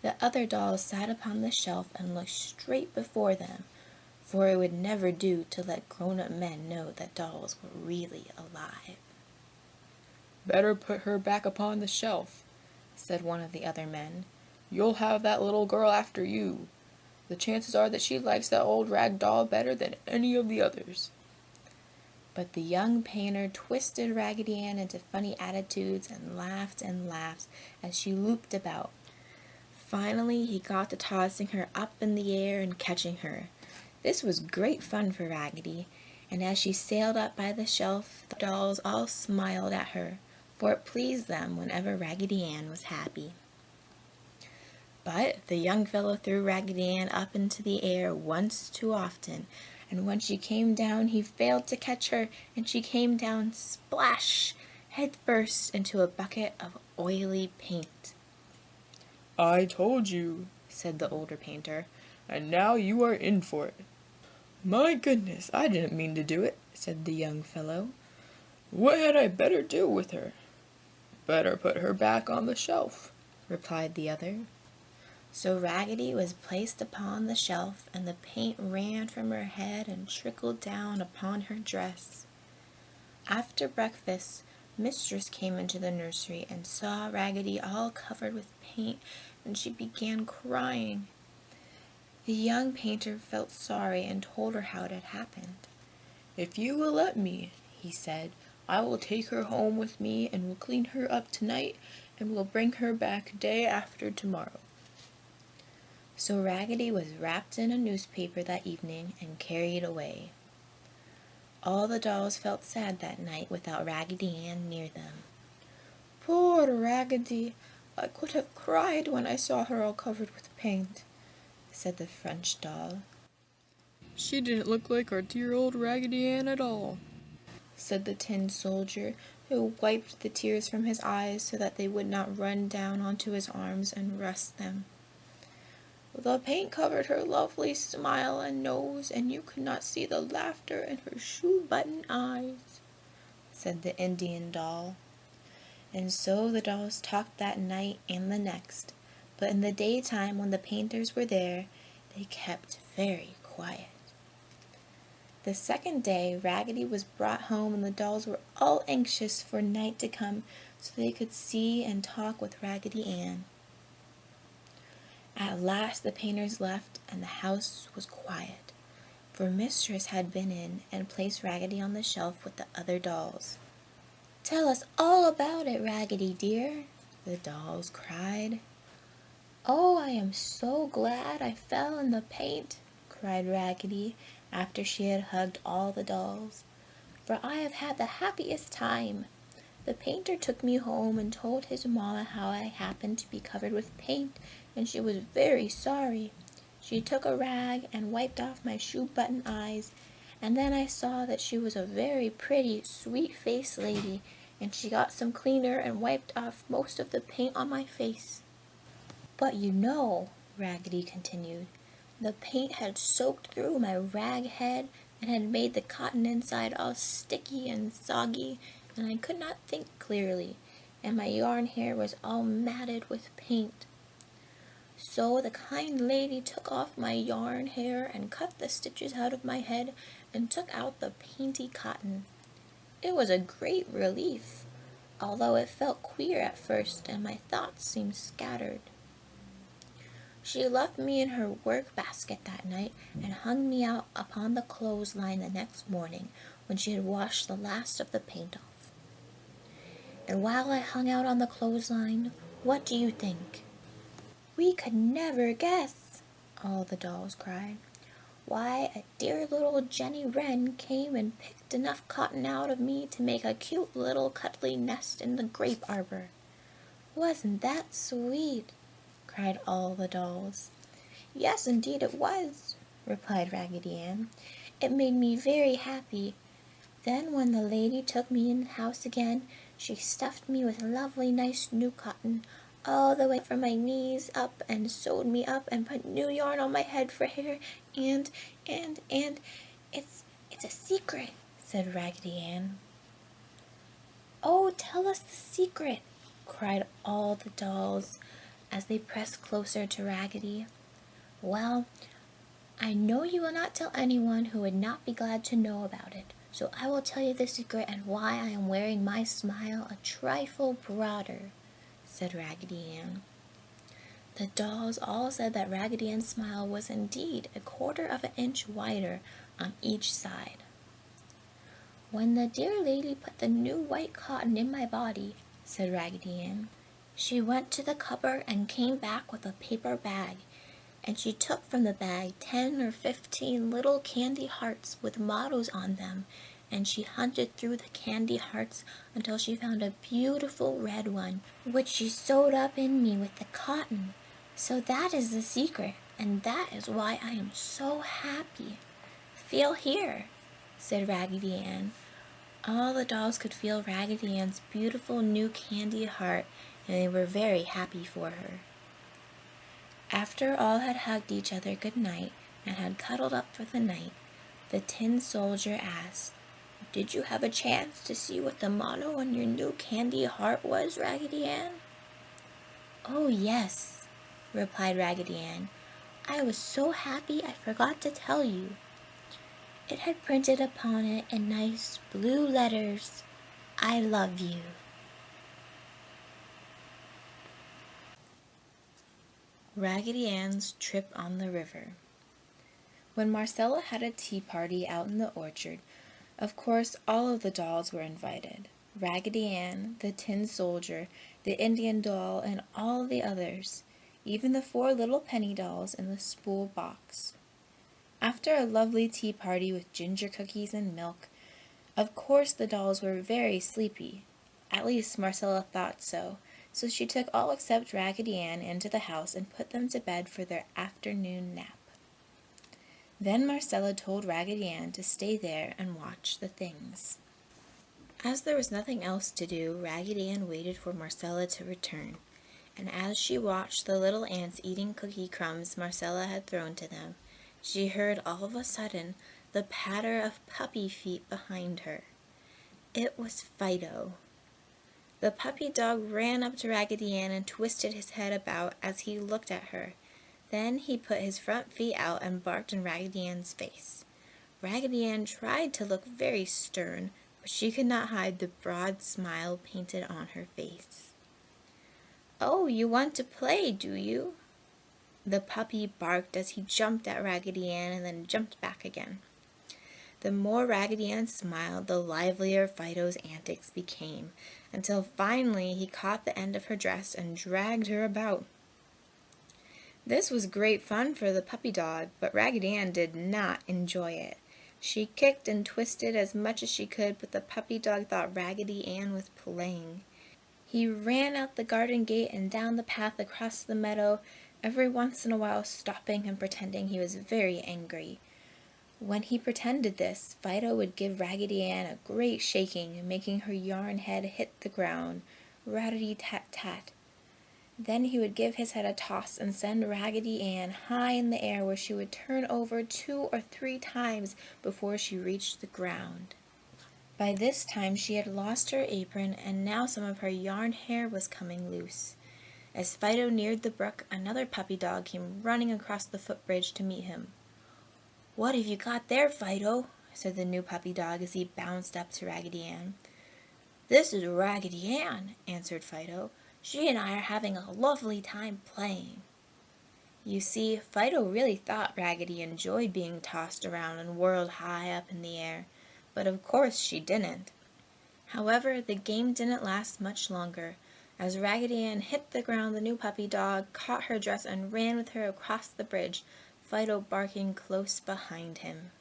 The other dolls sat upon the shelf and looked straight before them, for it would never do to let grown-up men know that dolls were really alive. "Better put her back upon the shelf," said one of the other men. "You'll have that little girl after you. The chances are that she likes that old rag doll better than any of the others." But the young painter twisted Raggedy Ann into funny attitudes and laughed as she looped about. Finally, he got to tossing her up in the air and catching her. This was great fun for Raggedy, and as she sailed up by the shelf, the dolls all smiled at her, for it pleased them whenever Raggedy Ann was happy. But the young fellow threw Raggedy Ann up into the air once too often, and when she came down he failed to catch her, and she came down splash, head first into a bucket of oily paint. "I told you," said the older painter. "and now you are in for it." "My goodness, I didn't mean to do it," said the young fellow. "What had I better do with her?" "Better put her back on the shelf," replied the other. So Raggedy was placed upon the shelf, and the paint ran from her head and trickled down upon her dress. After breakfast, Mistress came into the nursery and saw Raggedy all covered with paint, and she began crying. The young painter felt sorry and told her how it had happened. "If you will let me," he said, "I will take her home with me and will clean her up tonight and will bring her back day after tomorrow." So Raggedy was wrapped in a newspaper that evening and carried away. All the dolls felt sad that night without Raggedy Ann near them. "Poor Raggedy! I could have cried when I saw her all covered with paint," said the French doll. "She didn't look like our dear old Raggedy Ann at all," said the tin soldier, who wiped the tears from his eyes so that they would not run down onto his arms and rust them. "The paint covered her lovely smile and nose, and you could not see the laughter in her shoe-button eyes," said the Indian doll. And so the dolls talked that night and the next, but in the daytime when the painters were there, they kept very quiet. The second day, Raggedy was brought home, and the dolls were all anxious for night to come so they could see and talk with Raggedy Ann. At last the painters left, and the house was quiet, for Mistress had been in and placed Raggedy on the shelf with the other dolls. "Tell us all about it, Raggedy dear," the dolls cried. "Oh, I am so glad I fell in the paint," cried Raggedy after she had hugged all the dolls, "for I have had the happiest time. The painter took me home and told his mamma how I happened to be covered with paint, and she was very sorry. She took a rag and wiped off my shoe-button eyes, and then I saw that she was a very pretty, sweet-faced lady, and she got some cleaner and wiped off most of the paint on my face. But you know," Raggedy continued, "the paint had soaked through my rag head and had made the cotton inside all sticky and soggy, and I could not think clearly, and my yarn hair was all matted with paint. So the kind lady took off my yarn hair and cut the stitches out of my head and took out the painty cotton. It was a great relief, although it felt queer at first and my thoughts seemed scattered. She left me in her work basket that night and hung me out upon the clothesline the next morning when she had washed the last of the paint off. And while I hung out on the clothesline, what do you think?" "We could never guess," all the dolls cried. "Why, a dear little Jenny Wren came and picked enough cotton out of me to make a cute little cuddly nest in the grape arbor." "Wasn't that sweet?" cried all the dolls. "Yes, indeed it was," replied Raggedy Ann. "It made me very happy. Then when the lady took me in the house again, she stuffed me with lovely nice new cotton, all the way from my knees up, and sewed me up and put new yarn on my head for hair, and it's a secret," said Raggedy Ann. "Oh, tell us the secret!" cried all the dolls as they pressed closer to Raggedy. "Well, I know you will not tell anyone who would not be glad to know about it, so I will tell you the secret and why I am wearing my smile a trifle broader," said Raggedy Ann. The dolls all said that Raggedy Ann's smile was indeed a quarter of an inch wider on each side. "When the dear lady put the new white cotton in my body," said Raggedy Ann, "she went to the cupboard and came back with a paper bag, and she took from the bag 10 or 15 little candy hearts with mottos on them, and she hunted through the candy hearts until she found a beautiful red one, which she sewed up in me with the cotton. So that is the secret, and that is why I am so happy. Feel here," said Raggedy Ann. All the dolls could feel Raggedy Ann's beautiful new candy heart, and they were very happy for her. After all had hugged each other good night and had cuddled up for the night, the tin soldier asked, "Did you have a chance to see what the motto on your new candy heart was, Raggedy Ann?" "Oh, yes," replied Raggedy Ann. "I was so happy I forgot to tell you. It had printed upon it in nice blue letters, 'I love you.'" Raggedy Ann's Trip on the River. When Marcella had a tea party out in the orchard, of course all of the dolls were invited. Raggedy Ann, the Tin Soldier, the Indian doll, and all the others, even the 4 little penny dolls in the spool box. After a lovely tea party with ginger cookies and milk, of course the dolls were very sleepy. At least Marcella thought so, so she took all except Raggedy Ann into the house and put them to bed for their afternoon nap. Then Marcella told Raggedy Ann to stay there and watch the things. As there was nothing else to do, Raggedy Ann waited for Marcella to return, and as she watched the little ants eating cookie crumbs Marcella had thrown to them, she heard all of a sudden the patter of puppy feet behind her. It was Fido. The puppy dog ran up to Raggedy Ann and twisted his head about as he looked at her. Then he put his front feet out and barked in Raggedy Ann's face. Raggedy Ann tried to look very stern, but she could not hide the broad smile painted on her face. "Oh, you want to play, do you?" The puppy barked as he jumped at Raggedy Ann and then jumped back again. The more Raggedy Ann smiled, the livelier Fido's antics became, until finally he caught the end of her dress and dragged her about. This was great fun for the puppy dog, but Raggedy Ann did not enjoy it. She kicked and twisted as much as she could, but the puppy dog thought Raggedy Ann was playing. He ran out the garden gate and down the path across the meadow, every once in a while stopping and pretending he was very angry. When he pretended this, Fido would give Raggedy Ann a great shaking, making her yarn head hit the ground, rat-a-tat-tat. Then he would give his head a toss and send Raggedy Ann high in the air, where she would turn over 2 or 3 times before she reached the ground. By this time she had lost her apron, and now some of her yarn hair was coming loose. As Fido neared the brook, another puppy dog came running across the footbridge to meet him. "What have you got there, Fido?" said the new puppy dog as he bounced up to Raggedy Ann. "This is Raggedy Ann," answered Fido. "She and I are having a lovely time playing." You see, Fido really thought Raggedy enjoyed being tossed around and whirled high up in the air, but of course she didn't. However, the game didn't last much longer. As Raggedy Ann hit the ground, the new puppy dog caught her dress and ran with her across the bridge, Fido barking close behind him.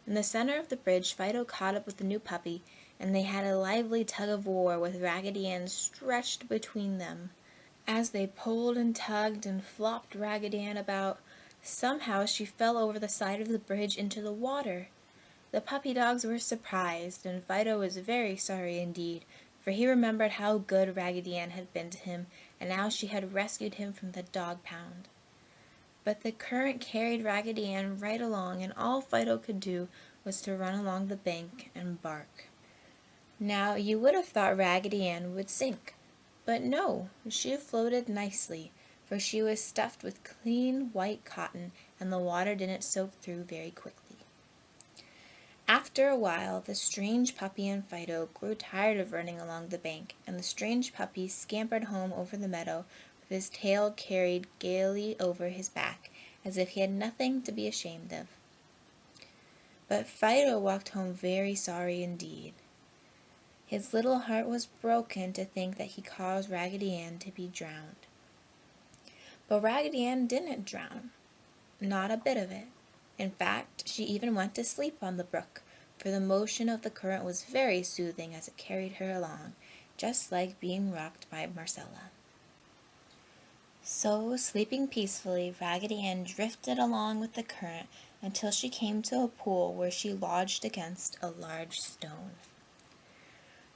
In the center of the bridge, Fido caught up with the new puppy, and they had a lively tug-of-war with Raggedy Ann stretched between them. As they pulled and tugged and flopped Raggedy Ann about, Somehow she fell over the side of the bridge into the water. The puppy dogs were surprised, and Fido was very sorry indeed, for he remembered how good Raggedy Ann had been to him, and how she had rescued him from the dog pound. But the current carried Raggedy Ann right along, and all Fido could do was to run along the bank and bark. Now, you would have thought Raggedy Ann would sink, but no, she floated nicely, for she was stuffed with clean white cotton, and the water didn't soak through very quickly. After a while, the strange puppy and Fido grew tired of running along the bank, and the strange puppy scampered home over the meadow with his tail carried gaily over his back, as if he had nothing to be ashamed of. But Fido walked home very sorry indeed. His little heart was broken to think that he caused Raggedy Ann to be drowned. But Raggedy Ann didn't drown. Not a bit of it. In fact, she even went to sleep on the brook, for the motion of the current was very soothing as it carried her along, just like being rocked by Marcella. So, sleeping peacefully, Raggedy Ann drifted along with the current until she came to a pool where she lodged against a large stone.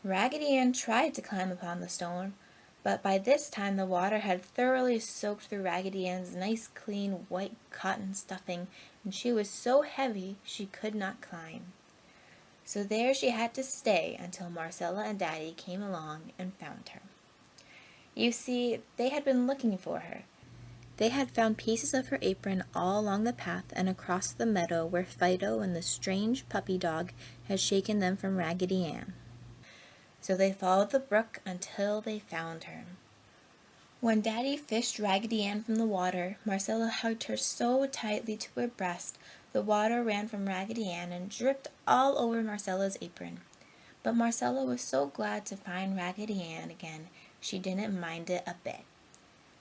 Raggedy Ann tried to climb upon the stone, but by this time the water had thoroughly soaked through Raggedy Ann's nice clean white cotton stuffing, and she was so heavy she could not climb. So there she had to stay until Marcella and Daddy came along and found her. You see, they had been looking for her. They had found pieces of her apron all along the path and across the meadow where Fido and the strange puppy dog had shaken them from Raggedy Ann. So they followed the brook until they found her. When Daddy fished Raggedy Ann from the water, Marcella hugged her so tightly to her breast, the water ran from Raggedy Ann and dripped all over Marcella's apron. But Marcella was so glad to find Raggedy Ann again, she didn't mind it a bit.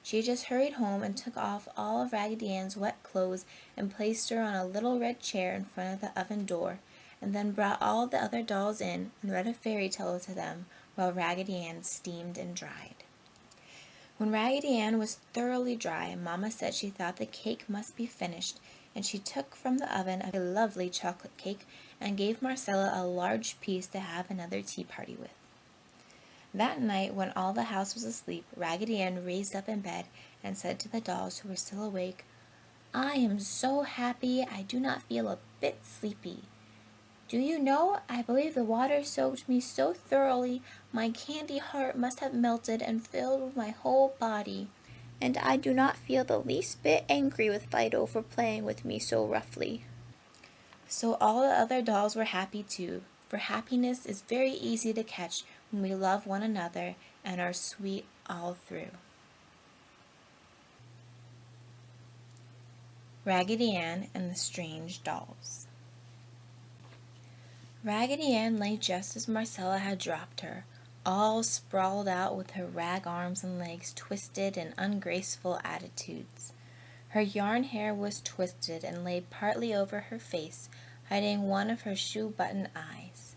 She just hurried home and took off all of Raggedy Ann's wet clothes and placed her on a little red chair in front of the oven door, and then brought all the other dolls in and read a fairy tale to them while Raggedy Ann steamed and dried. When Raggedy Ann was thoroughly dry, Mama said she thought the cake must be finished, and she took from the oven a lovely chocolate cake and gave Marcella a large piece to have another tea party with. That night, when all the house was asleep, Raggedy Ann raised up in bed and said to the dolls who were still awake, "I am so happy I do not feel a bit sleepy. Do you know, I believe the water soaked me so thoroughly my candy heart must have melted and filled with my whole body. And I do not feel the least bit angry with Fido for playing with me so roughly." So all the other dolls were happy too, for happiness is very easy to catch when we love one another and are sweet all through. Raggedy Ann and the Strange Dolls. Raggedy Ann lay just as Marcella had dropped her, all sprawled out with her rag arms and legs twisted in ungraceful attitudes. Her yarn hair was twisted and lay partly over her face, hiding one of her shoe-button eyes.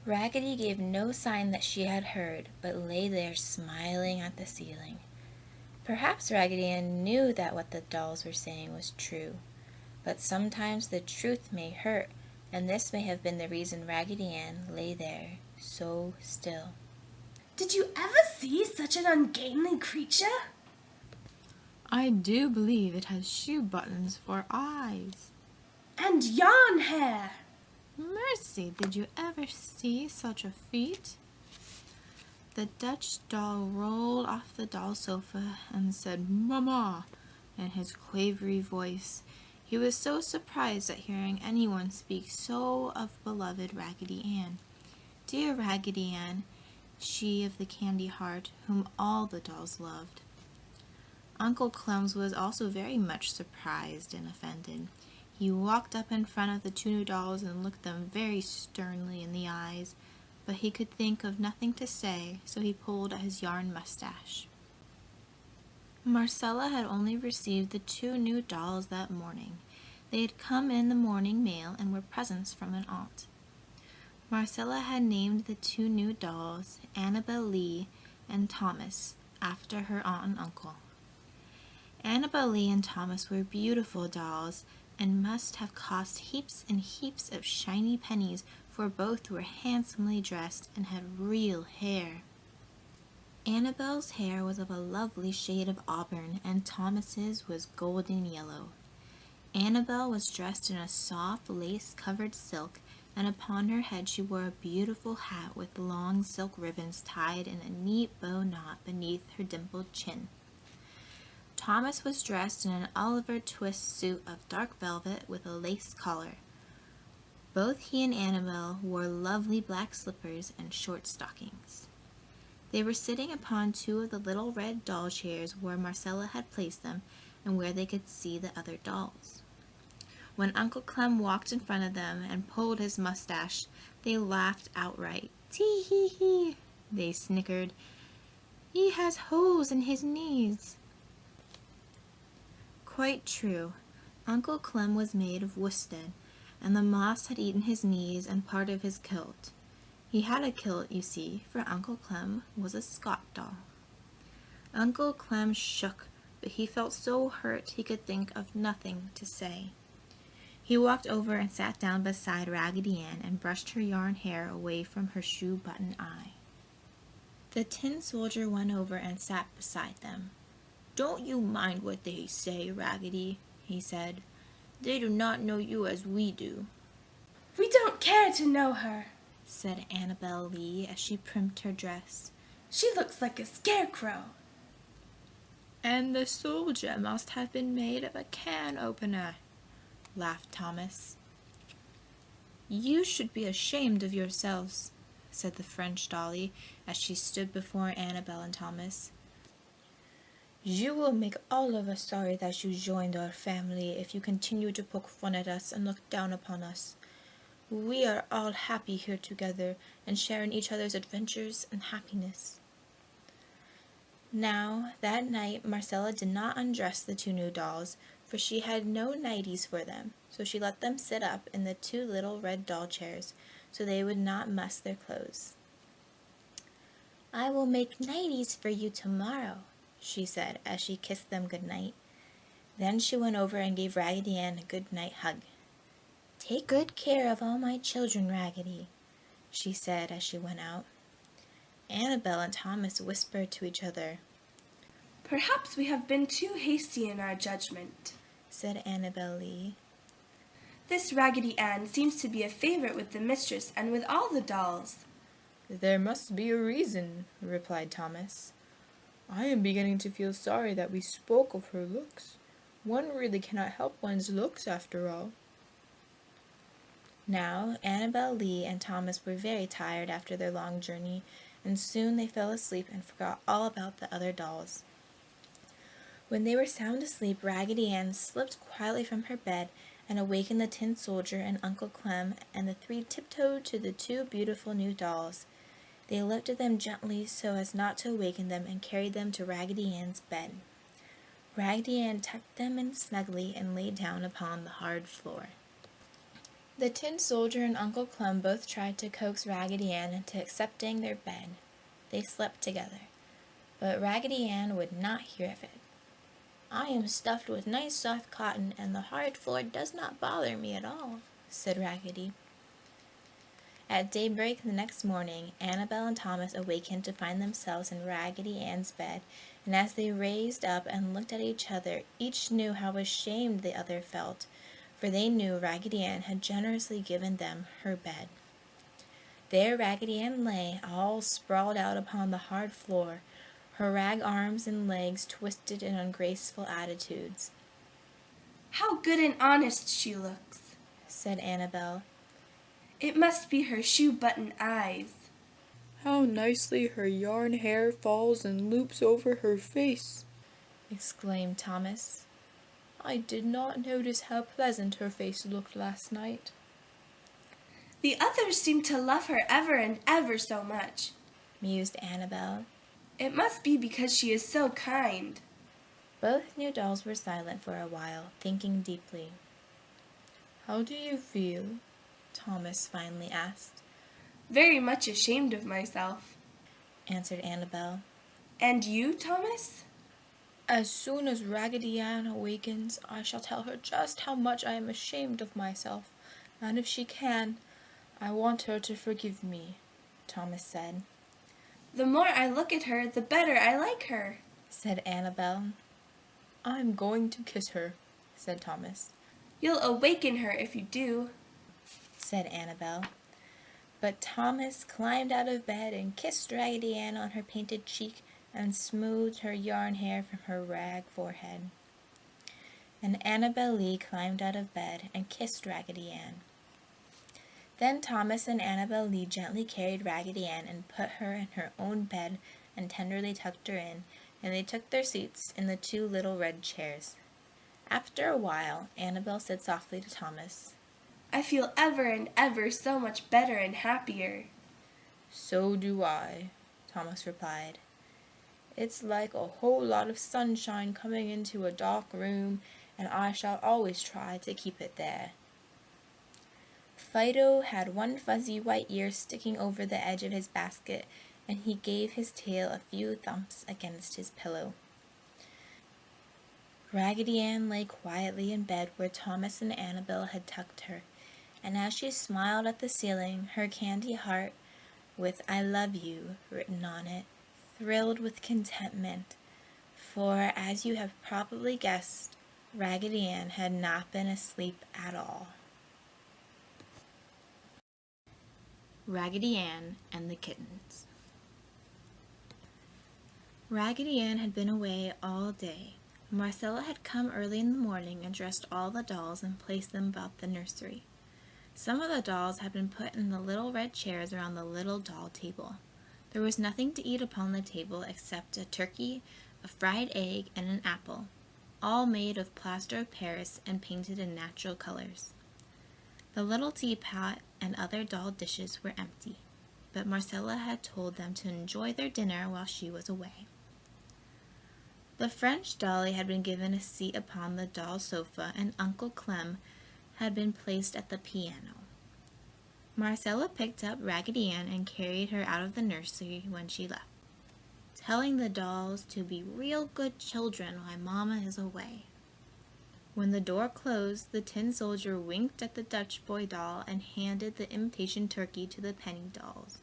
Raggedy gave no sign that she had heard, but lay there smiling at the ceiling. Perhaps Raggedy Ann knew that what the dolls were saying was true, but sometimes the truth may hurt, and this may have been the reason Raggedy Ann lay there so still. Did you ever see such an ungainly creature? I do believe it has shoe buttons for eyes. And yarn hair! Mercy, did you ever see such a feat? The Dutch doll rolled off the doll sofa and said, "Mama," in his quavery voice. He was so surprised at hearing anyone speak so of beloved Raggedy Ann. Dear Raggedy Ann, she of the candy heart, whom all the dolls loved. Uncle Clem was also very much surprised and offended. He walked up in front of the two new dolls and looked them very sternly in the eyes, but he could think of nothing to say, so he pulled at his yarn mustache. Marcella had only received the two new dolls that morning. They had come in the morning mail and were presents from an aunt. Marcella had named the two new dolls Annabel Lee and Thomas after her aunt and uncle. Annabel Lee and Thomas were beautiful dolls and must have cost heaps and heaps of shiny pennies, for both were handsomely dressed and had real hair. Annabel's hair was of a lovely shade of auburn, and Thomas's was golden yellow. Annabel was dressed in a soft lace-covered silk, and upon her head she wore a beautiful hat with long silk ribbons tied in a neat bow knot beneath her dimpled chin. Thomas was dressed in an Oliver Twist suit of dark velvet with a lace collar. Both he and Annabel wore lovely black slippers and short stockings. They were sitting upon two of the little red doll chairs where Marcella had placed them and where they could see the other dolls. When Uncle Clem walked in front of them and pulled his mustache, they laughed outright. Tee-hee-hee, they snickered. He has holes in his knees. Quite true. Uncle Clem was made of worsted, and the moss had eaten his knees and part of his kilt. He had a kilt, you see, for Uncle Clem was a Scott doll. Uncle Clem shook, but he felt so hurt he could think of nothing to say. He walked over and sat down beside Raggedy Ann and brushed her yarn hair away from her shoe button eye. The tin soldier went over and sat beside them. "Don't you mind what they say, Raggedy," he said. "They do not know you as we do." We don't care to know her, said Annabel Lee as she primped her dress. she looks like a scarecrow. And the soldier must have been made of a can opener, laughed Thomas. You should be ashamed of yourselves, said the French dolly as she stood before Annabel and Thomas. You will make all of us sorry that you joined our family if you continue to poke fun at us and look down upon us. We are all happy here together and sharing each other's adventures and happiness. Now, that night, Marcella did not undress the two new dolls, for she had no nighties for them, so she let them sit up in the two little red doll chairs, so they would not muss their clothes. I will make nighties for you tomorrow, she said as she kissed them good night. Then she went over and gave Raggedy Ann a good night hug. Take good care of all my children, Raggedy, she said as she went out. Annabel and Thomas whispered to each other. Perhaps we have been too hasty in our judgment, said Annabel Lee. This Raggedy Ann seems to be a favorite with the mistress and with all the dolls. There must be a reason, replied Thomas. I am beginning to feel sorry that we spoke of her looks. One really cannot help one's looks after all. Now, Annabel Lee and Thomas were very tired after their long journey, and soon they fell asleep and forgot all about the other dolls. When they were sound asleep, Raggedy Ann slipped quietly from her bed and awakened the Tin Soldier and Uncle Clem, and the three tiptoed to the two beautiful new dolls. They lifted them gently so as not to awaken them and carried them to Raggedy Ann's bed. Raggedy Ann tucked them in snugly and lay down upon the hard floor. The Tin Soldier and Uncle Clem both tried to coax Raggedy Ann into accepting their bed. They slept together, but Raggedy Ann would not hear of it. I am stuffed with nice soft cotton, and the hard floor does not bother me at all, said Raggedy. At daybreak the next morning, Annabel and Thomas awakened to find themselves in Raggedy Ann's bed, and as they raised up and looked at each other, each knew how ashamed the other felt, for they knew Raggedy Ann had generously given them her bed. There Raggedy Ann lay, all sprawled out upon the hard floor, her rag arms and legs twisted in ungraceful attitudes. How good and honest she looks, said Annabel. It must be her shoe-button eyes. How nicely her yarn hair falls and loops over her face, exclaimed Thomas. I did not notice how pleasant her face looked last night. The others seem to love her ever and ever so much, mused Annabel. It must be because she is so kind. Both new dolls were silent for a while, thinking deeply. How do you feel? Thomas finally asked. Very much ashamed of myself, answered Annabel. And you, Thomas? As soon as Raggedy Ann awakens, I shall tell her just how much I am ashamed of myself, and if she can, I want her to forgive me," Thomas said. "The more I look at her, the better I like her," said Annabel. "I'm going to kiss her," said Thomas. "You'll awaken her if you do," said Annabel. But Thomas climbed out of bed and kissed Raggedy Ann on her painted cheek and smoothed her yarn hair from her rag forehead. And Annabel Lee climbed out of bed and kissed Raggedy Ann. Then Thomas and Annabel Lee gently carried Raggedy Ann and put her in her own bed and tenderly tucked her in, and they took their seats in the 2 little red chairs. After a while, Annabel said softly to Thomas, "I feel ever and ever so much better and happier." "So do I," Thomas replied. "It's like a whole lot of sunshine coming into a dark room, and I shall always try to keep it there." Fido had one fuzzy white ear sticking over the edge of his basket, and he gave his tail a few thumps against his pillow. Raggedy Ann lay quietly in bed where Thomas and Annabel had tucked her, and as she smiled at the ceiling, her candy heart, with "I love you" written on it, thrilled with contentment, for, as you have probably guessed, Raggedy Ann had not been asleep at all. Raggedy Ann and the Kittens. Raggedy Ann had been away all day. Marcella had come early in the morning and dressed all the dolls and placed them about the nursery. Some of the dolls had been put in the little red chairs around the little doll table. There was nothing to eat upon the table except a turkey, a fried egg, and an apple, all made of plaster of Paris and painted in natural colors. The little teapot and other doll dishes were empty, but Marcella had told them to enjoy their dinner while she was away. The French dolly had been given a seat upon the doll sofa, and Uncle Clem had been placed at the piano. Marcella picked up Raggedy Ann and carried her out of the nursery when she left, telling the dolls to be real good children while Mama is away. When the door closed, the tin soldier winked at the Dutch boy doll and handed the imitation turkey to the penny dolls.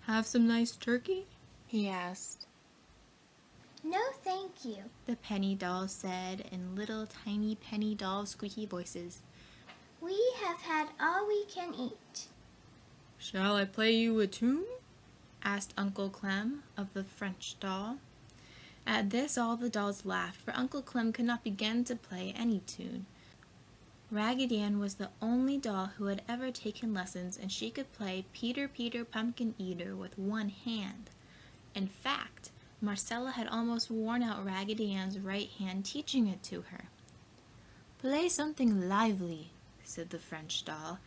"Have some nice turkey?" he asked. No, thank you. The penny dolls said in little tiny penny doll squeaky voices. We have had all we can eat. "Shall I play you a tune?" asked Uncle Clem of the French doll. At this all the dolls laughed, for Uncle Clem could not begin to play any tune. Raggedy Ann was the only doll who had ever taken lessons, and she could play Peter, Peter, Pumpkin Eater with one hand. In fact, Marcella had almost worn out Raggedy Ann's right hand teaching it to her. "Play something lively," said the French doll,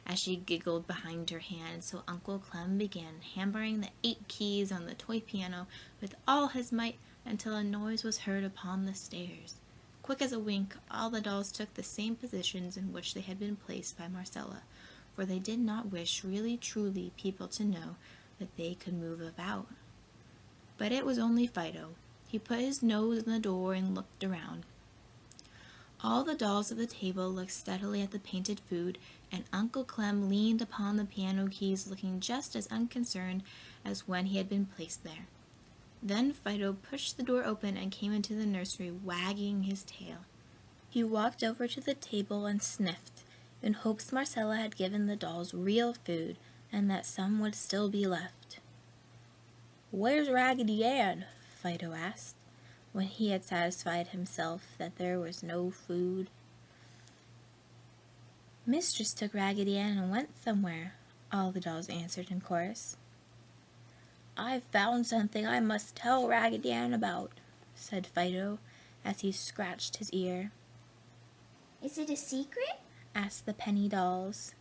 as she giggled behind her hand, so Uncle Clem began hammering the 8 keys on the toy piano with all his might until a noise was heard upon the stairs. Quick as a wink, all the dolls took the same positions in which they had been placed by Marcella, for they did not wish really truly people to know that they could move about. But it was only Fido. He put his nose in the door and looked around. All the dolls at the table looked steadily at the painted food, and Uncle Clem leaned upon the piano keys looking just as unconcerned as when he had been placed there. Then Fido pushed the door open and came into the nursery, wagging his tail. He walked over to the table and sniffed, in hopes Marcella had given the dolls real food and that some would still be left. "Where's Raggedy Ann?" Fido asked, when he had satisfied himself that there was no food. "Mistress took Raggedy Ann and went somewhere," all the dolls answered in chorus. "I've found something I must tell Raggedy Ann about," said Fido, as he scratched his ear. Is it a secret? asked the penny dolls.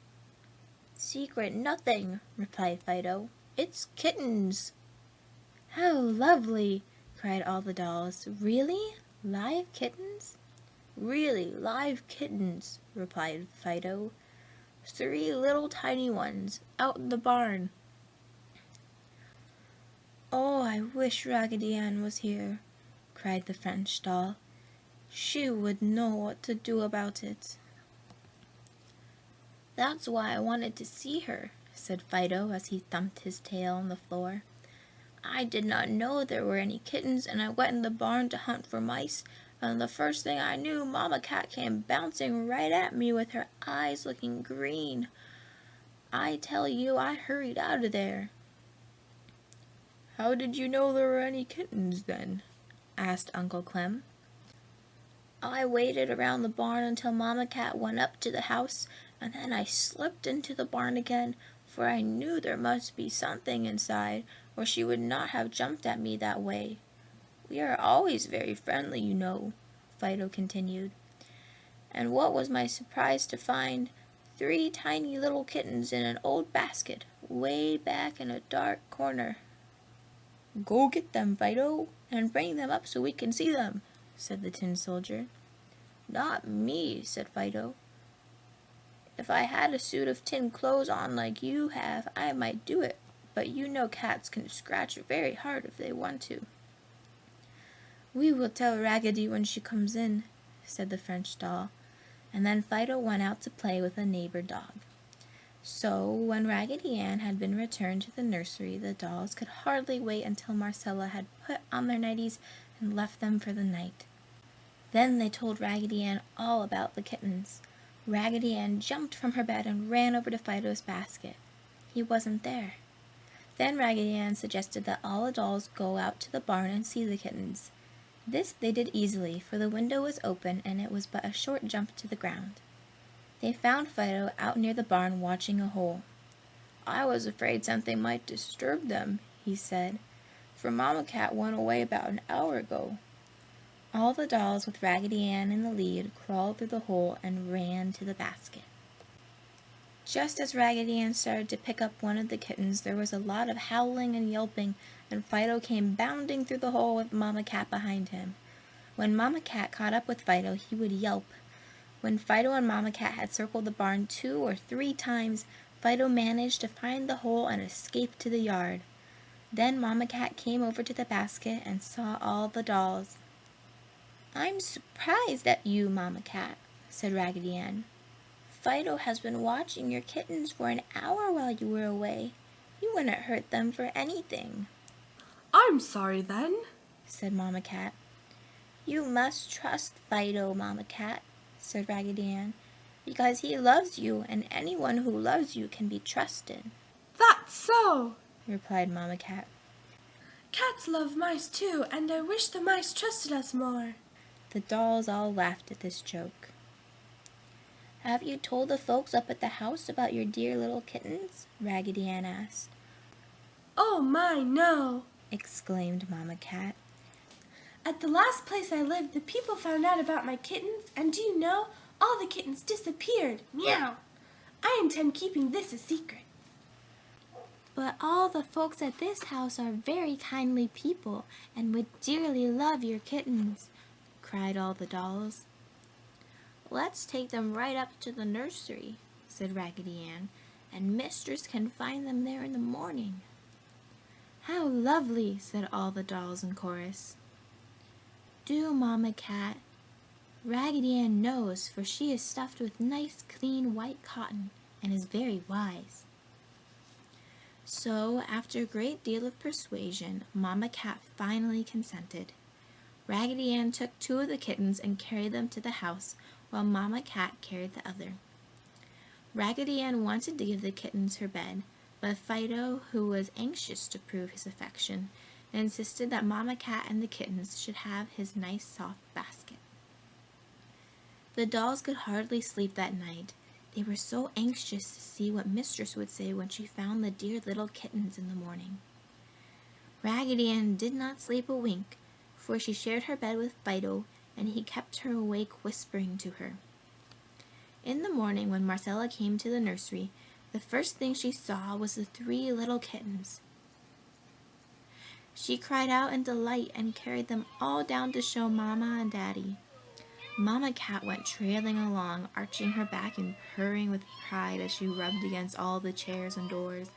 "Secret nothing," replied Fido. "It's kittens." "How lovely!" cried all the dolls. "Really? Live kittens?" "Really live kittens," replied Fido. 3 little tiny ones, out in the barn. "Oh, I wish Raggedy Ann was here," cried the French doll. "She would know what to do about it." "That's why I wanted to see her," said Fido as he thumped his tail on the floor. "I did not know there were any kittens, and I went in the barn to hunt for mice, and the first thing I knew, Mama Cat came bouncing right at me with her eyes looking green. I tell you, I hurried out of there." "How did you know there were any kittens, then?" asked Uncle Clem. "I waited around the barn until Mama Cat went up to the house, and then I slipped into the barn again, for I knew there must be something inside, or she would not have jumped at me that way. We are always very friendly, you know," Fido continued. "And what was my surprise to find 3 tiny little kittens in an old basket, way back in a dark corner." "Go get them, Fido, and bring them up so we can see them," said the tin soldier. "Not me," said Fido. "If I had a suit of tin clothes on like you have, I might do it, but you know cats can scratch very hard if they want to." "We will tell Raggedy when she comes in," said the French doll, and then Fido went out to play with a neighbor dog. So, when Raggedy Ann had been returned to the nursery, the dolls could hardly wait until Marcella had put on their nighties and left them for the night. Then they told Raggedy Ann all about the kittens. Raggedy Ann jumped from her bed and ran over to Fido's basket. He wasn't there. Then Raggedy Ann suggested that all the dolls go out to the barn and see the kittens. This they did easily, for the window was open and it was but a short jump to the ground. They found Fido out near the barn watching a hole. "I was afraid something might disturb them," he said, "for Mama Cat went away about an hour ago." All the dolls, with Raggedy Ann in the lead, crawled through the hole and ran to the basket. Just as Raggedy Ann started to pick up one of the kittens, there was a lot of howling and yelping, and Fido came bounding through the hole with Mama Cat behind him. When Mama Cat caught up with Fido, he would yelp. When Fido and Mama Cat had circled the barn 2 or 3 times, Fido managed to find the hole and escape to the yard. Then Mama Cat came over to the basket and saw all the dolls. "I'm surprised at you, Mama Cat," said Raggedy Ann. "Fido has been watching your kittens for an hour while you were away. You wouldn't hurt them for anything." "I'm sorry then," said Mama Cat. "You must trust Fido, Mama Cat," said Raggedy Ann, "because he loves you, and anyone who loves you can be trusted." "That's so," replied Mama Cat. "Cats love mice too, and I wish the mice trusted us more." The dolls all laughed at this joke. "Have you told the folks up at the house about your dear little kittens?" Raggedy Ann asked. "Oh my, no!" exclaimed Mama Cat. "At the last place I lived, the people found out about my kittens, and do you know, all the kittens disappeared. Meow! I intend keeping this a secret." But all the folks at this house are very kindly people and would dearly love your kittens," cried all the dolls. "Let's take them right up to the nursery," said Raggedy Ann, "and Mistress can find them there in the morning." "How lovely!" said all the dolls in chorus. "Do, Mama Cat. Raggedy Ann knows, for she is stuffed with nice clean white cotton and is very wise." So, after a great deal of persuasion, Mama Cat finally consented. Raggedy Ann took 2 of the kittens and carried them to the house, while Mama Cat carried the other. Raggedy Ann wanted to give the kittens her bed, but Fido, who was anxious to prove his affection, insisted that Mama Cat and the kittens should have his nice soft basket. The dolls could hardly sleep that night. They were so anxious to see what Mistress would say when she found the dear little kittens in the morning. Raggedy Ann did not sleep a wink, for she shared her bed with Fido, and he kept her awake whispering to her. In the morning, when Marcella came to the nursery, the first thing she saw was the 3 little kittens. She cried out in delight and carried them all down to show Mama and Daddy. Mama Cat went trailing along, arching her back and purring with pride as she rubbed against all the chairs and doors.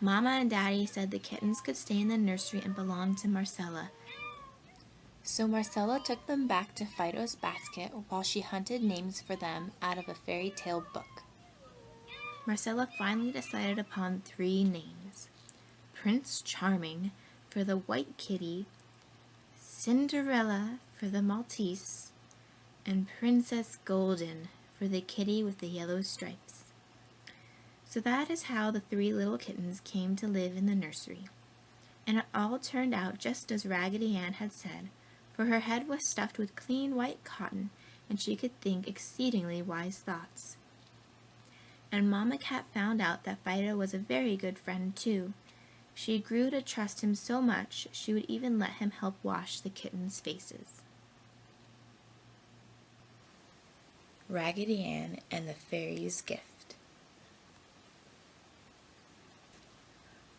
Mama and Daddy said the kittens could stay in the nursery and belong to Marcella. So Marcella took them back to Fido's basket while she hunted names for them out of a fairy tale book. Marcella finally decided upon 3 names: Prince Charming for the white kitty, Cinderella for the Maltese, and Princess Golden for the kitty with the yellow stripes. So that is how the 3 little kittens came to live in the nursery. And it all turned out just as Raggedy Ann had said, for her head was stuffed with clean white cotton, and she could think exceedingly wise thoughts. And Mamma Cat found out that Fido was a very good friend too. She grew to trust him so much she would even let him help wash the kittens' faces. Raggedy Ann and the Fairy's Gift.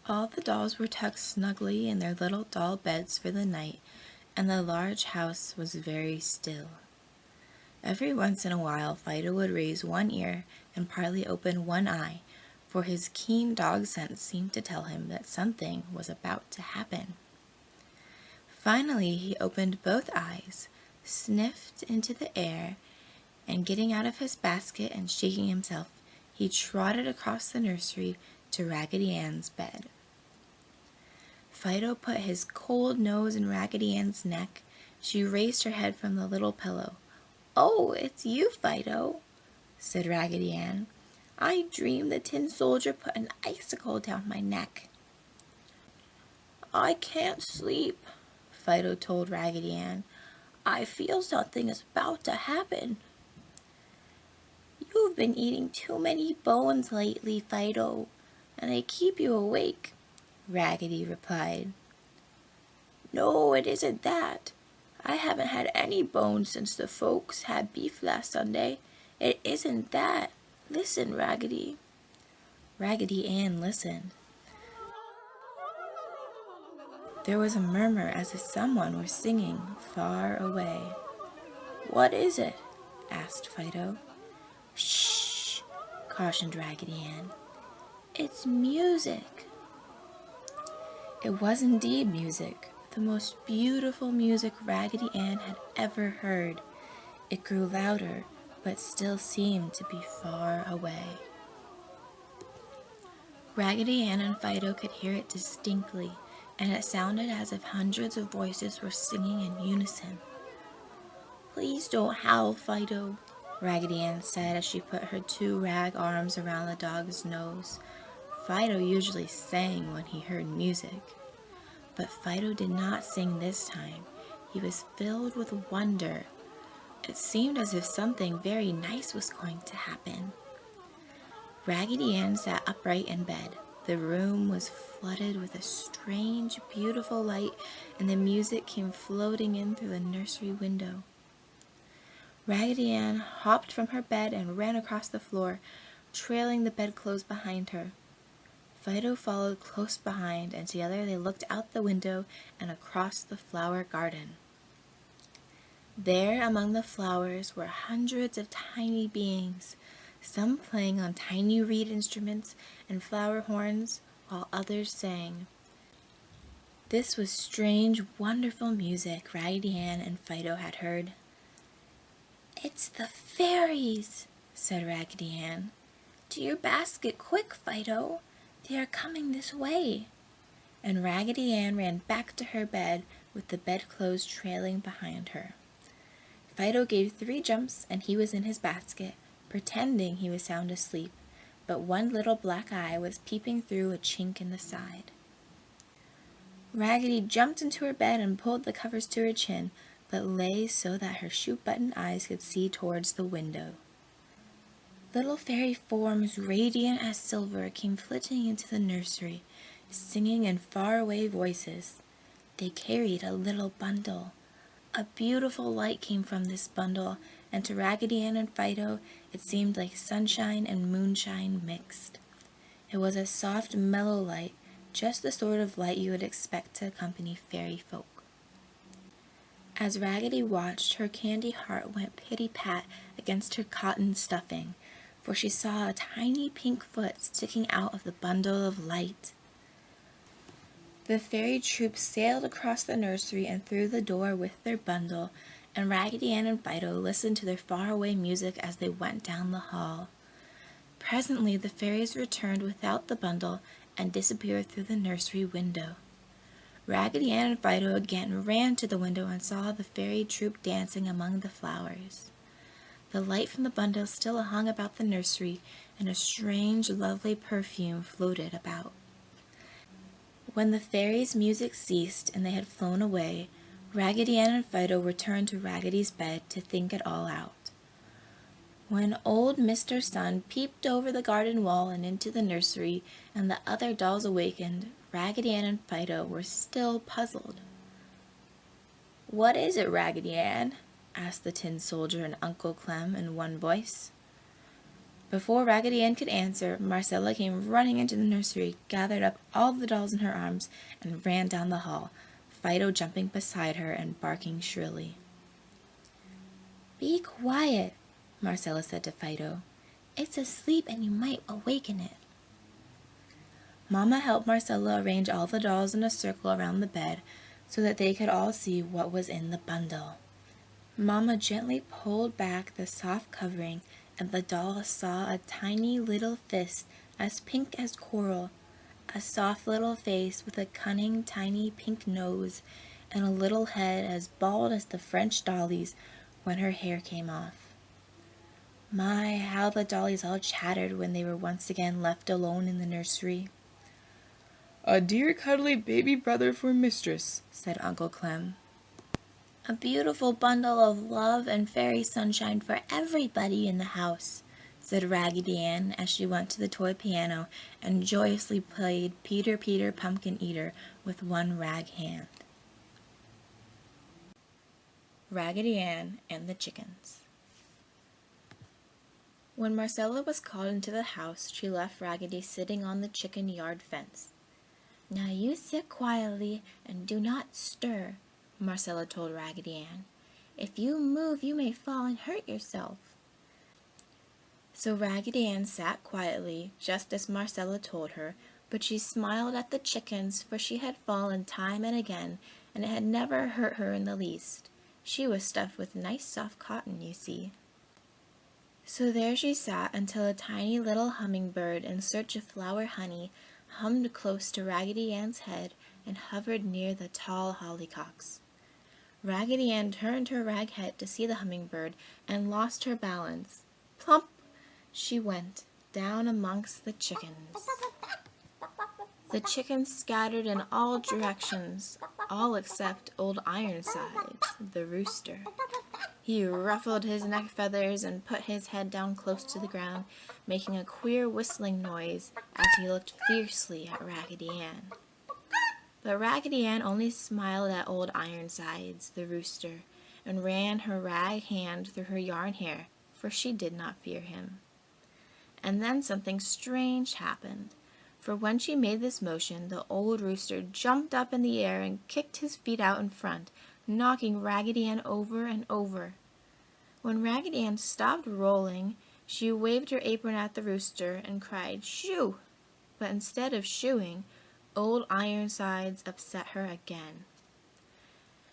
All the dolls were tucked snugly in their little doll beds for the night, and the large house was very still. Every once in a while Fido would raise one ear and partly open one eye, for his keen dog sense seemed to tell him that something was about to happen. Finally he opened both eyes, sniffed into the air, and getting out of his basket and shaking himself, he trotted across the nursery to Raggedy Ann's bed. Fido put his cold nose in Raggedy Ann's neck. She raised her head from the little pillow. "Oh, it's you, Fido," said Raggedy Ann. "I dreamed the tin soldier put an icicle down my neck." "I can't sleep," Fido told Raggedy Ann. "I feel something is about to happen." "You've been eating too many bones lately, Fido, and they keep you awake," Raggedy replied. "No, it isn't that. I haven't had any bones since the folks had beef last Sunday. It isn't that. Listen, Raggedy." Raggedy Ann listened. There was a murmur as if someone were singing far away. "What is it?" asked Fido. "Shh!" cautioned Raggedy Ann. "It's music." It was indeed music, the most beautiful music Raggedy Ann had ever heard. It grew louder, but still seemed to be far away. Raggedy Ann and Fido could hear it distinctly, and it sounded as if hundreds of voices were singing in unison. "Please don't howl, Fido," Raggedy Ann said as she put her 2 rag arms around the dog's nose. Fido usually sang when he heard music. But Fido did not sing this time. He was filled with wonder. It seemed as if something very nice was going to happen. Raggedy Ann sat upright in bed. The room was flooded with a strange, beautiful light, and the music came floating in through the nursery window. Raggedy Ann hopped from her bed and ran across the floor, trailing the bedclothes behind her. Fido followed close behind, and together they looked out the window and across the flower garden. There among the flowers were hundreds of tiny beings, some playing on tiny reed instruments and flower horns, while others sang. This was strange, wonderful music Raggedy Ann and Fido had heard. "It's the fairies," said Raggedy Ann. "To your basket, quick, Fido! They are coming this way." And Raggedy Ann ran back to her bed with the bedclothes trailing behind her. Fido gave 3 jumps and he was in his basket, pretending he was sound asleep, but one little black eye was peeping through a chink in the side. Raggedy jumped into her bed and pulled the covers to her chin, but lay so that her shoe-button eyes could see towards the window. Little fairy forms, radiant as silver, came flitting into the nursery, singing in faraway voices. They carried a little bundle. A beautiful light came from this bundle, and to Raggedy Ann and Fido, it seemed like sunshine and moonshine mixed. It was a soft, mellow light, just the sort of light you would expect to accompany fairy folk. As Raggedy watched, her candy heart went pitty-pat against her cotton stuffing, for she saw a tiny pink foot sticking out of the bundle of light. The fairy troop sailed across the nursery and through the door with their bundle, and Raggedy Ann and Fido listened to their faraway music as they went down the hall. Presently the fairies returned without the bundle and disappeared through the nursery window. Raggedy Ann and Fido again ran to the window and saw the fairy troop dancing among the flowers. The light from the bundle still hung about the nursery, and a strange, lovely perfume floated about. When the fairies' music ceased and they had flown away, Raggedy Ann and Fido returned to Raggedy's bed to think it all out. When old Mr. Sun peeped over the garden wall and into the nursery, and the other dolls awakened, Raggedy Ann and Fido were still puzzled. "What is it, Raggedy Ann?" asked the Tin Soldier and Uncle Clem in one voice. Before Raggedy Ann could answer, Marcella came running into the nursery, gathered up all the dolls in her arms, and ran down the hall, Fido jumping beside her and barking shrilly. "Be quiet," Marcella said to Fido. "It's asleep and you might awaken it." Mama helped Marcella arrange all the dolls in a circle around the bed so that they could all see what was in the bundle. Mama gently pulled back the soft covering, and the dolls saw a tiny little fist as pink as coral, a soft little face with a cunning tiny pink nose, and a little head as bald as the French dolly's when her hair came off. My, how the dollies all chattered when they were once again left alone in the nursery. "A dear cuddly baby brother for mistress," said Uncle Clem. "A beautiful bundle of love and fairy sunshine for everybody in the house," said Raggedy Ann as she went to the toy piano and joyously played Peter, Peter, Pumpkin Eater with one rag hand. Raggedy Ann and the Chickens. When Marcella was called into the house, she left Raggedy sitting on the chicken yard fence. "Now you sit quietly and do not stir," Marcella told Raggedy Ann. "If you move, you may fall and hurt yourself." So Raggedy Ann sat quietly, just as Marcella told her, but she smiled at the chickens, for she had fallen time and again, and it had never hurt her in the least. She was stuffed with nice soft cotton, you see. So there she sat until a tiny little hummingbird in search of flower honey hummed close to Raggedy Ann's head and hovered near the tall hollyhocks. Raggedy Ann turned her rag head to see the hummingbird and lost her balance. Plump! She went down amongst the chickens. The chickens scattered in all directions, all except Old Ironsides, the rooster. He ruffled his neck feathers and put his head down close to the ground, making a queer whistling noise as he looked fiercely at Raggedy Ann. But Raggedy Ann only smiled at Old Ironsides, the rooster, and ran her rag hand through her yarn hair, for she did not fear him. And then something strange happened, for when she made this motion, the old rooster jumped up in the air and kicked his feet out in front, knocking Raggedy Ann over and over. When Raggedy Ann stopped rolling, she waved her apron at the rooster and cried, "Shoo!" But instead of shooing, Old Ironsides upset her again.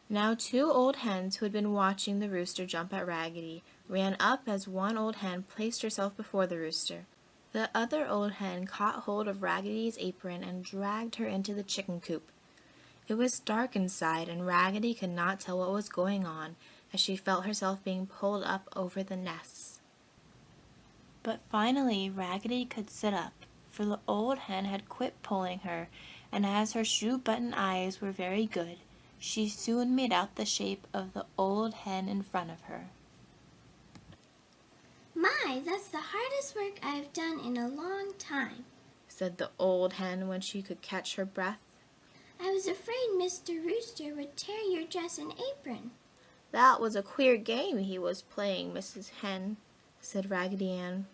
Now 2 old hens who had been watching the rooster jump at Raggedy ran up as one old hen placed herself before the rooster. The other old hen caught hold of Raggedy's apron and dragged her into the chicken coop. It was dark inside, and Raggedy could not tell what was going on as she felt herself being pulled up over the nests. But finally Raggedy could sit up, for the old hen had quit pulling her, and as her shoe-button eyes were very good, she soon made out the shape of the old hen in front of her. "My, that's the hardest work I've done in a long time," said the old hen when she could catch her breath. "I was afraid Mr. Rooster would tear your dress and apron." "That was a queer game he was playing, Mrs. Hen," said Raggedy Ann.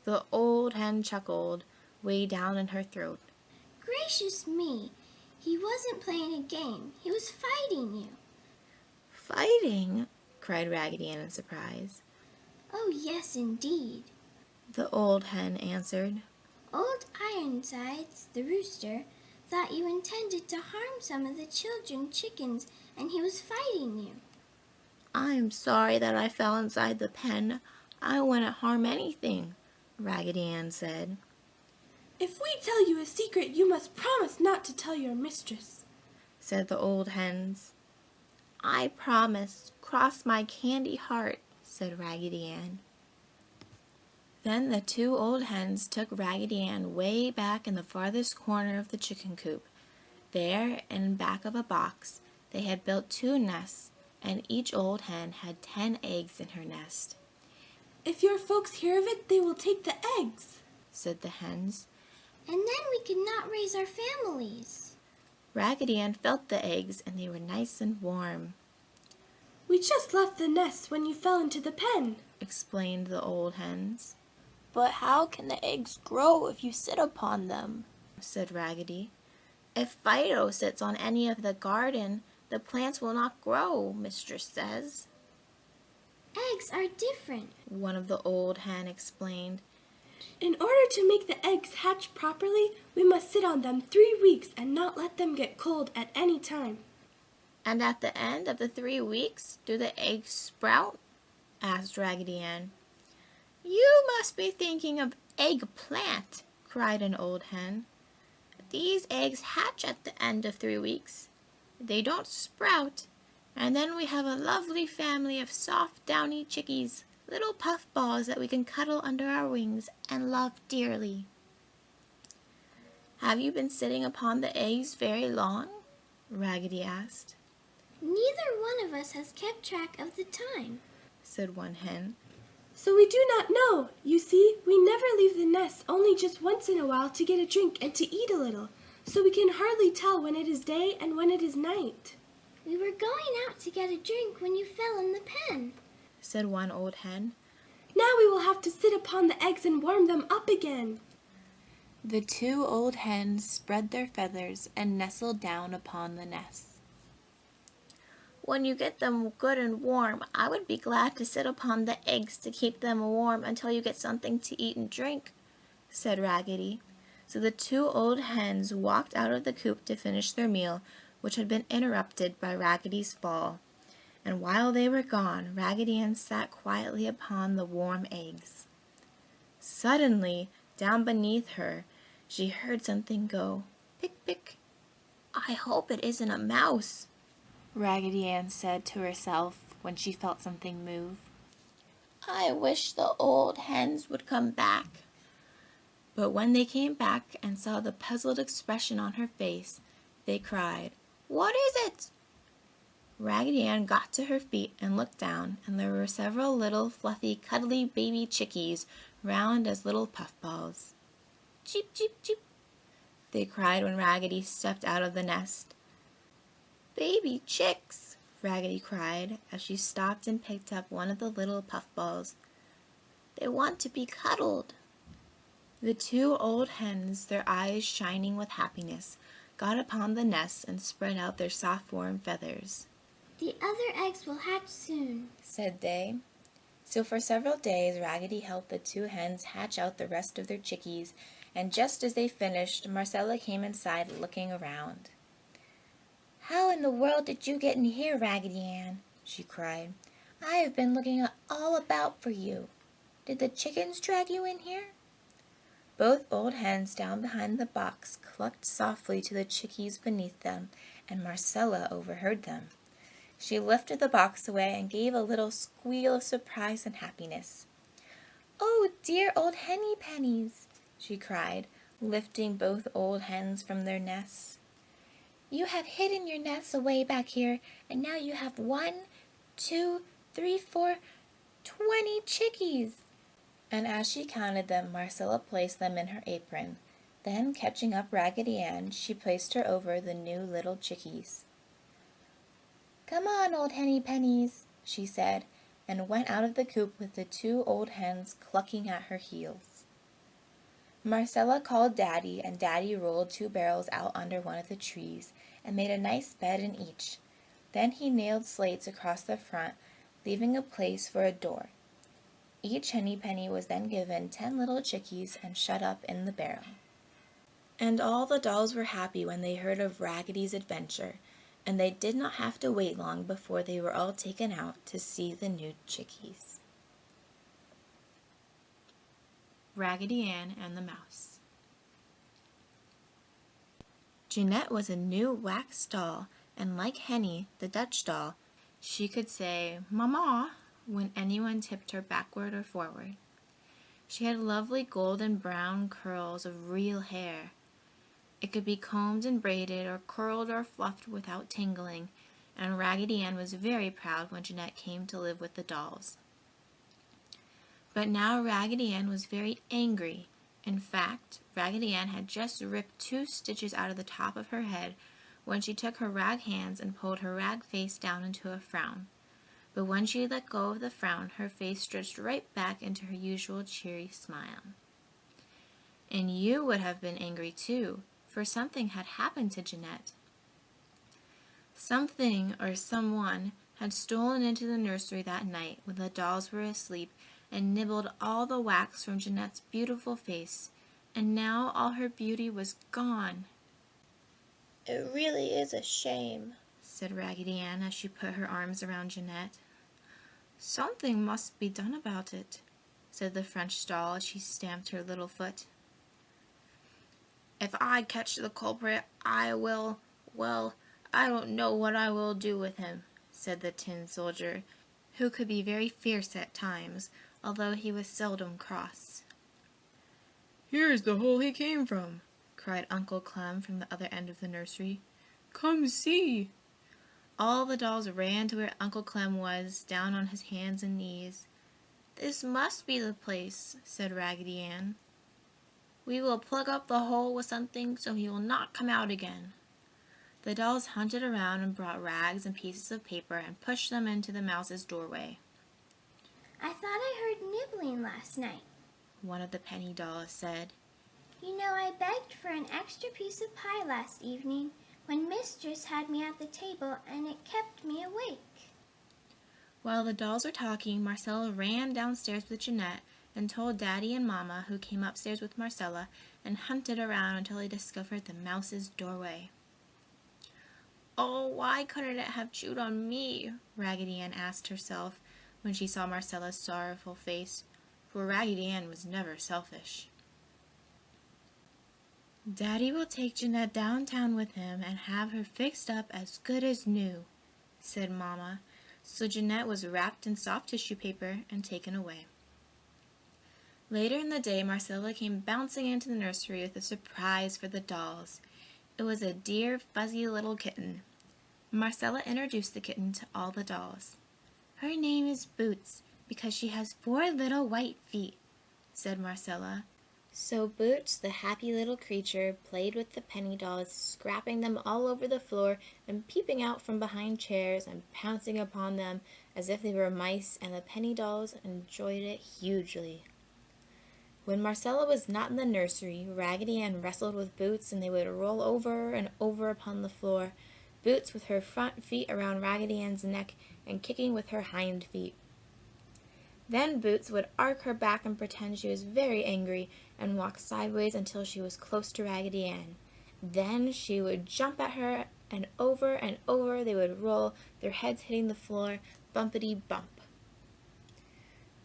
The old hen chuckled, way down in her throat. "Gracious me, he wasn't playing a game, he was fighting you." "Fighting?" cried Raggedy Ann in surprise. "Oh yes, indeed," the old hen answered. "Old Ironsides, the rooster, thought you intended to harm some of the children chickens, and he was fighting you. I'm sorry that I fell inside the pen. I wouldn't harm anything, Raggedy Ann said. If we tell you a secret, you must promise not to tell your mistress, said the old hens. I promise, cross my candy heart, said Raggedy Ann. Then the two old hens took Raggedy Ann way back in the farthest corner of the chicken coop. There, in back of a box, they had built 2 nests, and each old hen had 10 eggs in her nest. If your folks hear of it, they will take the eggs, said the hens. And then we could not raise our families. Raggedy Ann felt the eggs, and they were nice and warm. We just left the nest when you fell into the pen, explained the old hens. But how can the eggs grow if you sit upon them? said Raggedy. If Fido sits on any of the garden, the plants will not grow, Mistress says. Eggs are different, one of the old hen explained. In order to make the eggs hatch properly, we must sit on them 3 weeks and not let them get cold at any time. And at the end of the 3 weeks, do the eggs sprout? asked Raggedy Ann. You must be thinking of eggplant, cried an old hen. These eggs hatch at the end of 3 weeks. They don't sprout, and then we have a lovely family of soft, downy chickies, little puffballs that we can cuddle under our wings and love dearly. Have you been sitting upon the eggs very long? Raggedy asked. Neither one of us has kept track of the time, said one hen. So we do not know. You see, we never leave the nest, only just once in a while to get a drink and to eat a little, so we can hardly tell when it is day and when it is night. We were going out to get a drink when you fell in the pen, said one old hen. Now we will have to sit upon the eggs and warm them up again. The 2 old hens spread their feathers and nestled down upon the nest. When you get them good and warm, I would be glad to sit upon the eggs to keep them warm until you get something to eat and drink, said Raggedy. So the 2 old hens walked out of the coop to finish their meal, which had been interrupted by Raggedy's fall. And while they were gone, Raggedy Ann sat quietly upon the warm eggs. Suddenly, down beneath her, she heard something go, pick, pick. I hope it isn't a mouse, Raggedy Ann said to herself when she felt something move. I wish the old hens would come back. But when they came back and saw the puzzled expression on her face, they cried, What is it? Raggedy Ann got to her feet and looked down, and there were several little fluffy, cuddly baby chickies, round as little puffballs. Cheep, cheep, cheep, they cried when Raggedy stepped out of the nest. Baby chicks, Raggedy cried as she stopped and picked up one of the little puffballs. They want to be cuddled. The 2 old hens, their eyes shining with happiness, got upon the nest and spread out their soft warm feathers. The other eggs will hatch soon, said they. So for several days Raggedy helped the 2 hens hatch out the rest of their chickies, and just as they finished, Marcella came inside looking around. How in the world did you get in here, Raggedy Ann? She cried. I have been looking all about for you. Did the chickens drag you in here? Both old hens down behind the box clucked softly to the chickies beneath them, and Marcella overheard them. She lifted the box away and gave a little squeal of surprise and happiness. Oh, dear old henny pennies, she cried, lifting both old hens from their nests. You have hidden your nests away back here, and now you have 1, 2, 3, 4, 20 chickies. And as she counted them, Marcella placed them in her apron. Then, catching up Raggedy Ann, she placed her over the new little chickies. Come on, old henny pennies, she said, and went out of the coop with the 2 old hens clucking at her heels. Marcella called Daddy, and Daddy rolled 2 barrels out under one of the trees and made a nice bed in each. Then he nailed slates across the front, leaving a place for a door. Each henny penny was then given 10 little chickies and shut up in the barrel. And all the dolls were happy when they heard of Raggedy's adventure, and they did not have to wait long before they were all taken out to see the new chickies. Raggedy Ann and the Mouse. Jeanette was a new wax doll, and like Henny, the Dutch doll, she could say, "Mama," when anyone tipped her backward or forward. She had lovely golden brown curls of real hair. It could be combed and braided or curled or fluffed without tingling, and Raggedy Ann was very proud when Jeanette came to live with the dolls. But now Raggedy Ann was very angry. In fact, Raggedy Ann had just ripped 2 stitches out of the top of her head when she took her rag hands and pulled her rag face down into a frown. But when she let go of the frown, her face stretched right back into her usual cheery smile. And you would have been angry too, for something had happened to Jeanette. Something or someone had stolen into the nursery that night when the dolls were asleep and nibbled all the wax from Jeanette's beautiful face, and now all her beauty was gone. It really is a shame, said Raggedy Ann as she put her arms around Jeanette. Something must be done about it, said the French doll as she stamped her little foot. If I catch the culprit, I don't know what I will do with him, said the tin soldier, who could be very fierce at times, although he was seldom cross. Here's the hole he came from, cried Uncle Clem from the other end of the nursery. Come see! All the dolls ran to where Uncle Clem was, down on his hands and knees. This must be the place, said Raggedy Ann. We will plug up the hole with something so he will not come out again. The dolls hunted around and brought rags and pieces of paper and pushed them into the mouse's doorway. I thought I heard nibbling last night, one of the penny dolls said. You know, I begged for an extra piece of pie last evening when Mistress had me at the table and it kept me awake. While the dolls were talking, Marcella ran downstairs with Jeanette and told Daddy and Mama, who came upstairs with Marcella, and hunted around until they discovered the mouse's doorway. Oh, why couldn't it have chewed on me? Raggedy Ann asked herself when she saw Marcella's sorrowful face, for Raggedy Ann was never selfish. Daddy will take Jeanette downtown with him and have her fixed up as good as new, said Mama, so Jeanette was wrapped in soft tissue paper and taken away. Later in the day, Marcella came bouncing into the nursery with a surprise for the dolls. It was a dear, fuzzy little kitten. Marcella introduced the kitten to all the dolls. Her name is Boots, because she has 4 little white feet, said Marcella. So Boots, the happy little creature, played with the penny dolls, scrapping them all over the floor and peeping out from behind chairs and pouncing upon them as if they were mice, and the penny dolls enjoyed it hugely. When Marcella was not in the nursery, Raggedy Ann wrestled with Boots and they would roll over and over upon the floor, Boots with her front feet around Raggedy Ann's neck and kicking with her hind feet. Then Boots would arc her back and pretend she was very angry and walk sideways until she was close to Raggedy Ann. Then she would jump at her, and over they would roll, their heads hitting the floor, bumpity bump.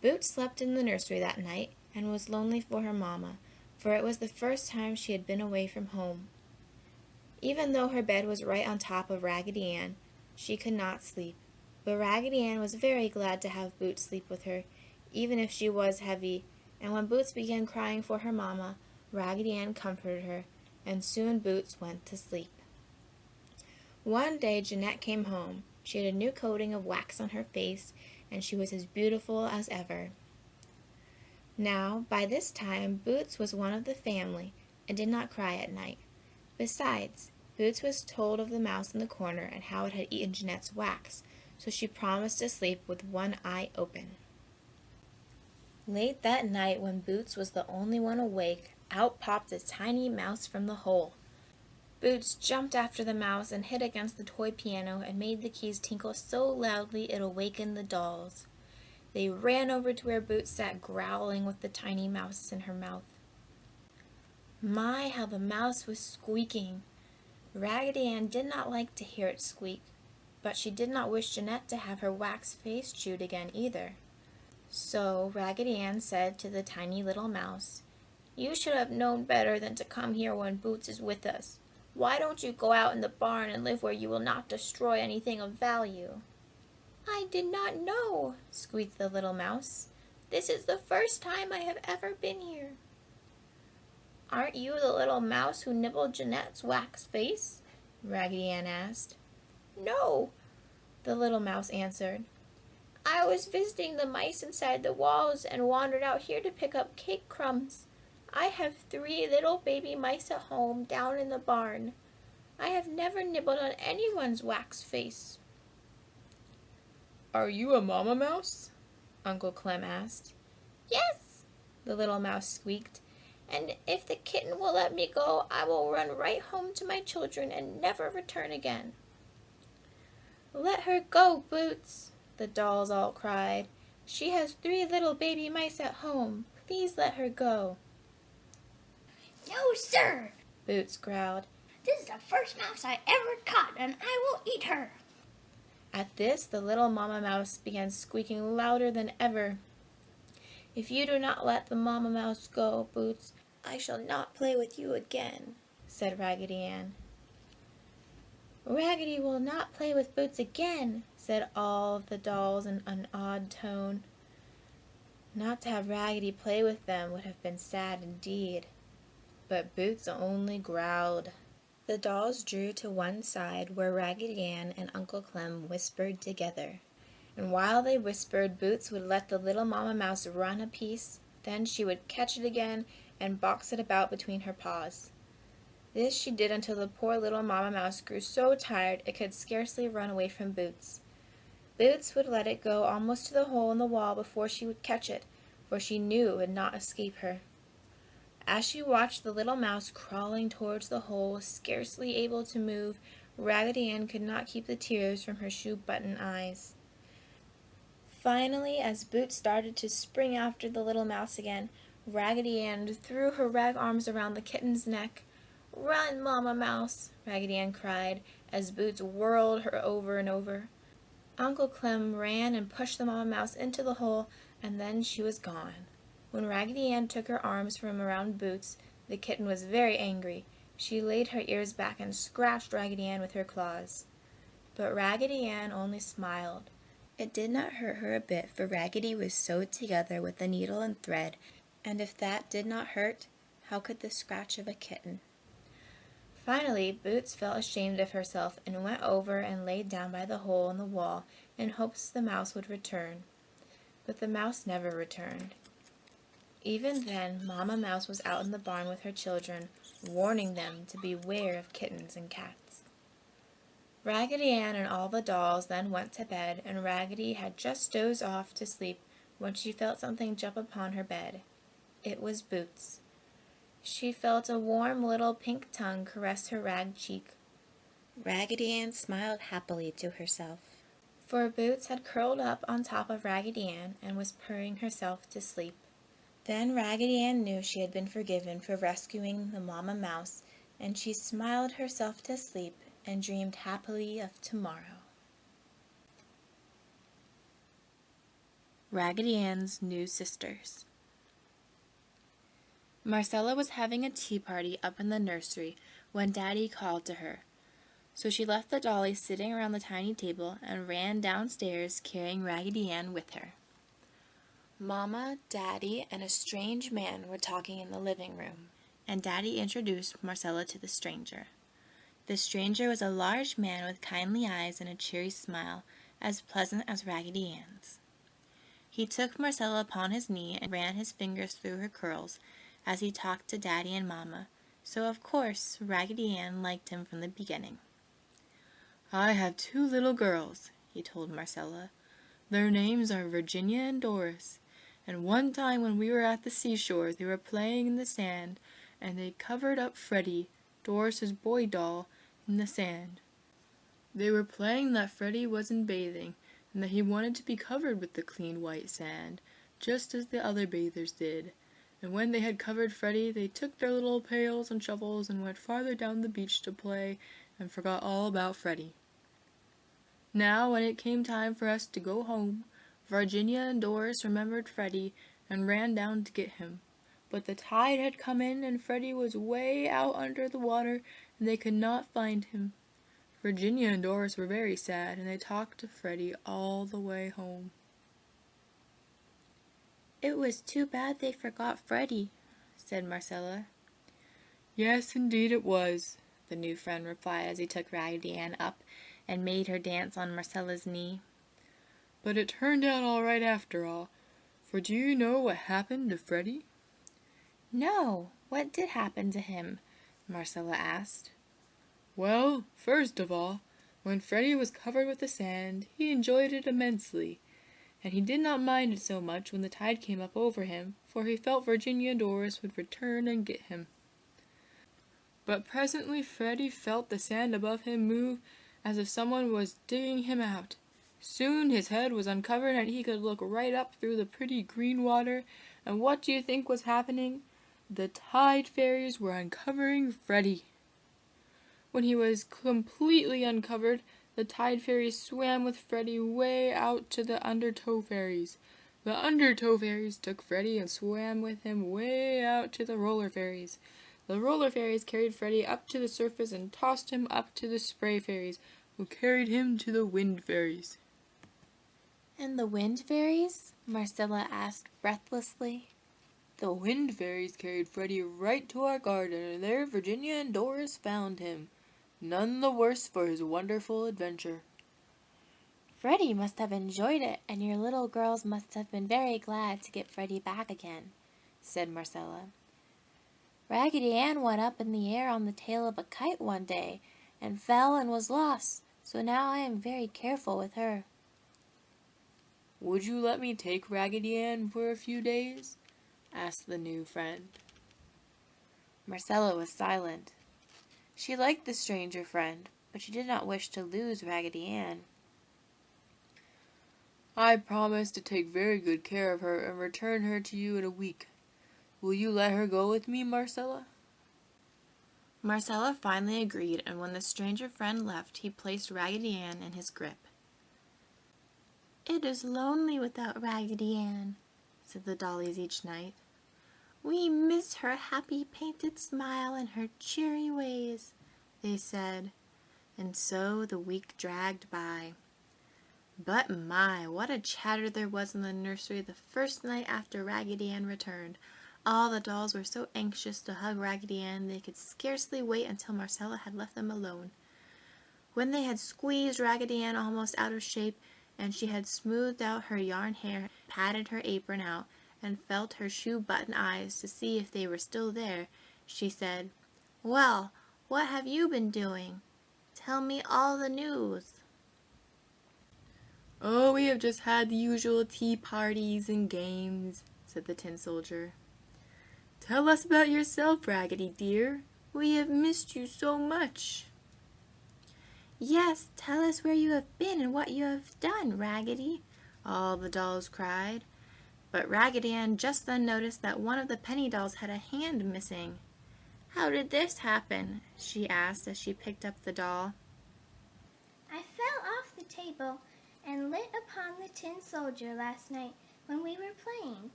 Boots slept in the nursery that night and was lonely for her mama, for it was the first time she had been away from home. Even though her bed was right on top of Raggedy Ann, she could not sleep. But Raggedy Ann was very glad to have Boots sleep with her, even if she was heavy, and when Boots began crying for her mama, Raggedy Ann comforted her, and soon Boots went to sleep. One day Jeanette came home. She had a new coating of wax on her face, and she was as beautiful as ever. Now, by this time, Boots was one of the family, and did not cry at night. Besides, Boots was told of the mouse in the corner and how it had eaten Jeanette's wax, so she promised to sleep with one eye open. Late that night, when Boots was the only one awake, out popped a tiny mouse from the hole. Boots jumped after the mouse and hit against the toy piano and made the keys tinkle so loudly it awakened the dolls. They ran over to where Boots sat growling with the tiny mouse in her mouth. My, how the mouse was squeaking! Raggedy Ann did not like to hear it squeak, but she did not wish Jeanette to have her wax face chewed again either. So Raggedy Ann said to the tiny little mouse, "You should have known better than to come here when Boots is with us. Why don't you go out in the barn and live where you will not destroy anything of value?" "I did not know," squeaked the little mouse. "This is the first time I have ever been here." "Aren't you the little mouse who nibbled Jeanette's wax face?" Raggedy Ann asked. "No," the little mouse answered. "I was visiting the mice inside the walls and wandered out here to pick up cake crumbs. I have 3 little baby mice at home down in the barn. I have never nibbled on anyone's wax face." "Are you a mama mouse?" Uncle Clem asked. "Yes," the little mouse squeaked, "and if the kitten will let me go, I will run right home to my children and never return again." "Let her go, Boots," the dolls all cried. "She has 3 little baby mice at home. Please let her go." "No, sir," Boots growled. "this is the first mouse I ever caught, and I will eat her." At this, the little mama mouse began squeaking louder than ever. "If you do not let the mama mouse go, Boots, I shall not play with you again," said Raggedy Ann. "Raggedy will not play with Boots again," said all of the dolls in an odd tone. Not to have Raggedy play with them would have been sad indeed. But Boots only growled. The dolls drew to one side where Raggedy Ann and Uncle Clem whispered together. And while they whispered, Boots would let the little mama mouse run a piece, then she would catch it again and box it about between her paws. This she did until the poor little mama mouse grew so tired it could scarcely run away from Boots. Boots would let it go almost to the hole in the wall before she would catch it, for she knew it would not escape her. As she watched the little mouse crawling towards the hole, scarcely able to move, Raggedy Ann could not keep the tears from her shoe-button eyes. Finally, as Boots started to spring after the little mouse again, Raggedy Ann threw her rag arms around the kitten's neck. "Run, Mama Mouse!" Raggedy Ann cried, as Boots whirled her over and over. Uncle Clem ran and pushed the Mama Mouse into the hole, and then she was gone. When Raggedy Ann took her arms from around Boots, the kitten was very angry. She laid her ears back and scratched Raggedy Ann with her claws. But Raggedy Ann only smiled. It did not hurt her a bit, for Raggedy was sewed together with a needle and thread, and if that did not hurt, how could the scratch of a kitten? Finally, Boots felt ashamed of herself and went over and laid down by the hole in the wall in hopes the mouse would return. But the mouse never returned. Even then, Mama Mouse was out in the barn with her children, warning them to beware of kittens and cats. Raggedy Ann and all the dolls then went to bed, and Raggedy had just dozed off to sleep when she felt something jump upon her bed. It was Boots. She felt a warm little pink tongue caress her rag cheek. Raggedy Ann smiled happily to herself, for Boots had curled up on top of Raggedy Ann and was purring herself to sleep. Then Raggedy Ann knew she had been forgiven for rescuing the Mama Mouse, and she smiled herself to sleep and dreamed happily of tomorrow. Raggedy Ann's New Sisters. Marcella was having a tea party up in the nursery when Daddy called to her, so she left the dollies sitting around the tiny table and ran downstairs carrying Raggedy Ann with her. Mama, Daddy, and a strange man were talking in the living room, and Daddy introduced Marcella to the stranger. The stranger was a large man with kindly eyes and a cheery smile, as pleasant as Raggedy Ann's. He took Marcella upon his knee and ran his fingers through her curls as he talked to Daddy and Mama, so of course Raggedy Ann liked him from the beginning. "I have 2 little girls," he told Marcella. "Their names are Virginia and Doris, and one time when we were at the seashore they were playing in the sand, and they covered up Freddie, Doris's boy doll, in the sand. They were playing that Freddie wasn't bathing, and that he wanted to be covered with the clean white sand, just as the other bathers did, and when they had covered Freddie, they took their little pails and shovels and went farther down the beach to play and forgot all about Freddie. Now, when it came time for us to go home, Virginia and Doris remembered Freddie and ran down to get him. But the tide had come in and Freddie was way out under the water and they could not find him. Virginia and Doris were very sad and they talked to Freddie all the way home. "It was too bad they forgot Freddie," said Marcella. "Yes, indeed it was," the new friend replied as he took Raggedy Ann up and made her dance on Marcella's knee. "But it turned out all right after all, for do you know what happened to Freddie?" "No, what did happen to him?" Marcella asked. "Well, first of all, when Freddie was covered with the sand, he enjoyed it immensely, and he did not mind it so much when the tide came up over him, for he felt Virginia and Doris would return and get him. But presently Freddie felt the sand above him move as if someone was digging him out. Soon his head was uncovered and he could look right up through the pretty green water, and what do you think was happening? The tide fairies were uncovering Freddie. When he was completely uncovered, the tide fairies swam with Freddie way out to the undertow fairies. The undertow fairies took Freddie and swam with him way out to the roller fairies. The roller fairies carried Freddie up to the surface and tossed him up to the spray fairies, who carried him to the wind fairies. "And the wind fairies?" Marcella asked breathlessly. The wind fairies carried Freddie right to our garden, and there Virginia and Doris found him, none the worse for his wonderful adventure. "Freddie must have enjoyed it, and your little girls must have been very glad to get Freddie back again," said Marcella. "Raggedy Ann went up in the air on the tail of a kite one day, and fell and was lost, so now I am very careful with her." "Would you let me take Raggedy Ann for a few days?" asked the new friend. Marcella was silent. She liked the stranger friend, but she did not wish to lose Raggedy Ann. "I promise to take very good care of her and return her to you in a week. Will you let her go with me, Marcella?" Marcella finally agreed, and when the stranger friend left, he placed Raggedy Ann in his grip. "It is lonely without Raggedy Ann," said the dollies each night. "We miss her happy painted smile and her cheery ways," they said. And so the week dragged by. But my, what a chatter there was in the nursery the first night after Raggedy Ann returned. All the dolls were so anxious to hug Raggedy Ann they could scarcely wait until Marcella had left them alone. When they had squeezed Raggedy Ann almost out of shape, and she had smoothed out her yarn hair, patted her apron out, and felt her shoe button eyes to see if they were still there, she said, "Well, what have you been doing? Tell me all the news." "Oh, we have just had the usual tea parties and games," said the tin soldier. "Tell us about yourself, Raggedy dear. We have missed you so much." "Yes, tell us where you have been and what you have done, Raggedy," all the dolls cried. But Raggedy Ann just then noticed that one of the penny dolls had a hand missing. "How did this happen?" she asked as she picked up the doll. I fell off the table and lit upon the tin soldier last night when we were playing.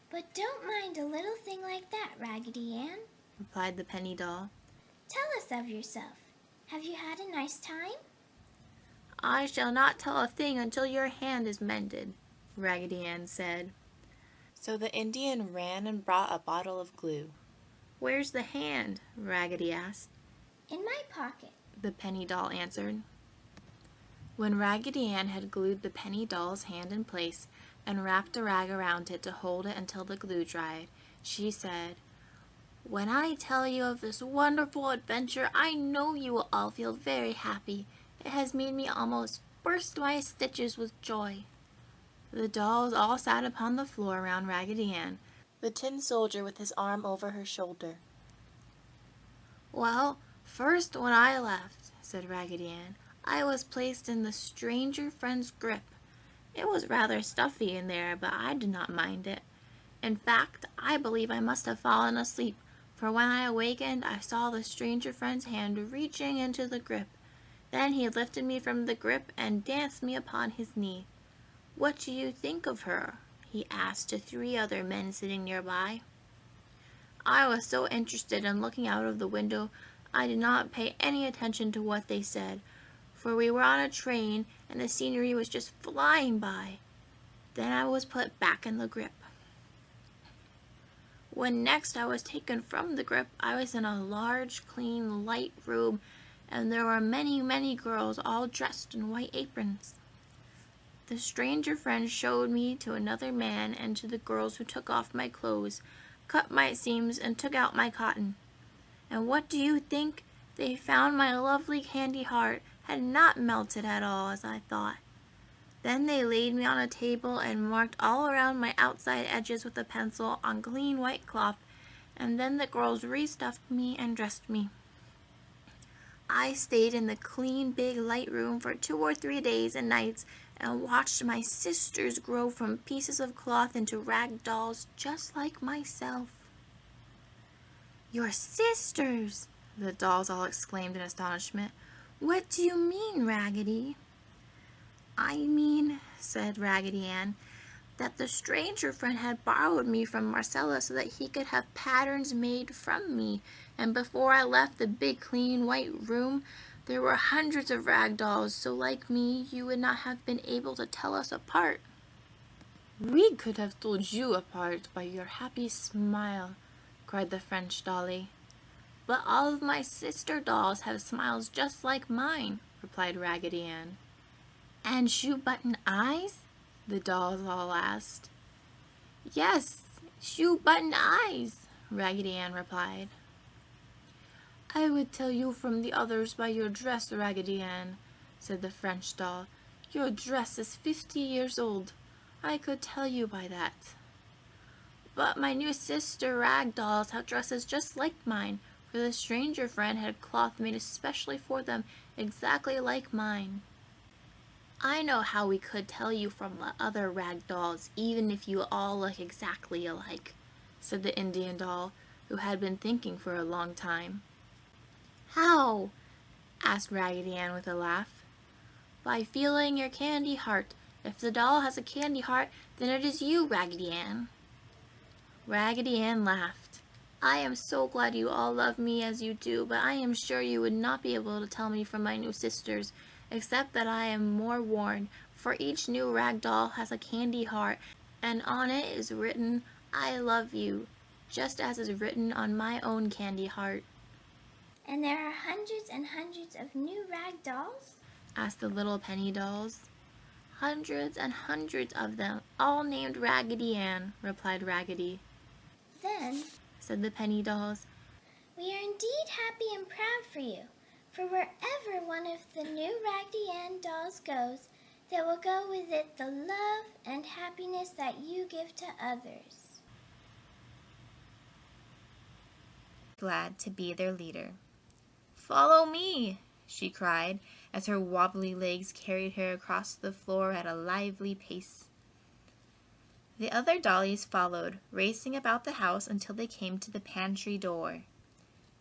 But don't mind a little thing like that, Raggedy Ann," replied the penny doll. "Tell us of yourself. Have you had a nice time?" "I shall not tell a thing until your hand is mended," Raggedy Ann said. So the Indian ran and brought a bottle of glue. "Where's the hand?" Raggedy asked. "In my pocket," the penny doll answered. When Raggedy Ann had glued the penny doll's hand in place and wrapped a rag around it to hold it until the glue dried, she said, "When I tell you of this wonderful adventure, I know you will all feel very happy. It has made me almost burst my stitches with joy." The dolls all sat upon the floor around Raggedy Ann, the tin soldier with his arm over her shoulder. "Well, first when I left," said Raggedy Ann, "I was placed in the stranger friend's grip. It was rather stuffy in there, but I did not mind it. In fact, I believe I must have fallen asleep, for when I awakened, I saw the stranger friend's hand reaching into the grip. Then he lifted me from the grip and danced me upon his knee. "What do you think of her?" he asked to 3 other men sitting nearby. I was so interested in looking out of the window, I did not pay any attention to what they said, for we were on a train and the scenery was just flying by. Then I was put back in the grip. When next I was taken from the grip, I was in a large, clean, light room, and there were many, many girls all dressed in white aprons. The stranger friend showed me to another man and to the girls who took off my clothes, cut my seams, and took out my cotton. And what do you think? They found my lovely candy heart had not melted at all, as I thought. Then they laid me on a table and marked all around my outside edges with a pencil on clean white cloth, and then the girls restuffed me and dressed me. I stayed in the clean, big, light room for 2 or 3 days and nights and watched my sisters grow from pieces of cloth into rag dolls just like myself. "Your sisters!" the dolls all exclaimed in astonishment. "What do you mean, Raggedy?" "I mean," said Raggedy Ann, "that the stranger friend had borrowed me from Marcella so that he could have patterns made from me, and before I left the big clean white room, there were hundreds of rag dolls, so like me, you would not have been able to tell us apart." "We could have told you apart by your happy smile," cried the French dolly. "But all of my sister dolls have smiles just like mine," replied Raggedy Ann. "And shoe-button eyes?" the dolls all asked. "Yes, shoe-button eyes," Raggedy Ann replied. "I would tell you from the others by your dress, Raggedy Ann," said the French doll. "Your dress is 50 years old. I could tell you by that." "But my new sister rag dolls have dresses just like mine, for the stranger friend had cloth made especially for them, exactly like mine." "I know how we could tell you from the other rag dolls, even if you all look exactly alike," said the Indian doll, who had been thinking for a long time. "How?" asked Raggedy Ann with a laugh. "By feeling your candy heart. If the doll has a candy heart, then it is you, Raggedy Ann." Raggedy Ann laughed. "I am so glad you all love me as you do, but I am sure you would not be able to tell me from my new sisters, except that I am more worn, for each new rag doll has a candy heart, and on it is written, 'I love you,' just as is written on my own candy heart." And there are hundreds and hundreds of new rag dolls? asked the little penny dolls. "Hundreds and hundreds of them, all named Raggedy Ann," replied Raggedy. Then, said the penny dolls, we are indeed happy and proud for you, for wherever one of the new Raggedy Ann dolls goes, there will go with it the love and happiness that you give to others. Glad to be their leader. "Follow me!" she cried, as her wobbly legs carried her across the floor at a lively pace. The other dollies followed, racing about the house until they came to the pantry door.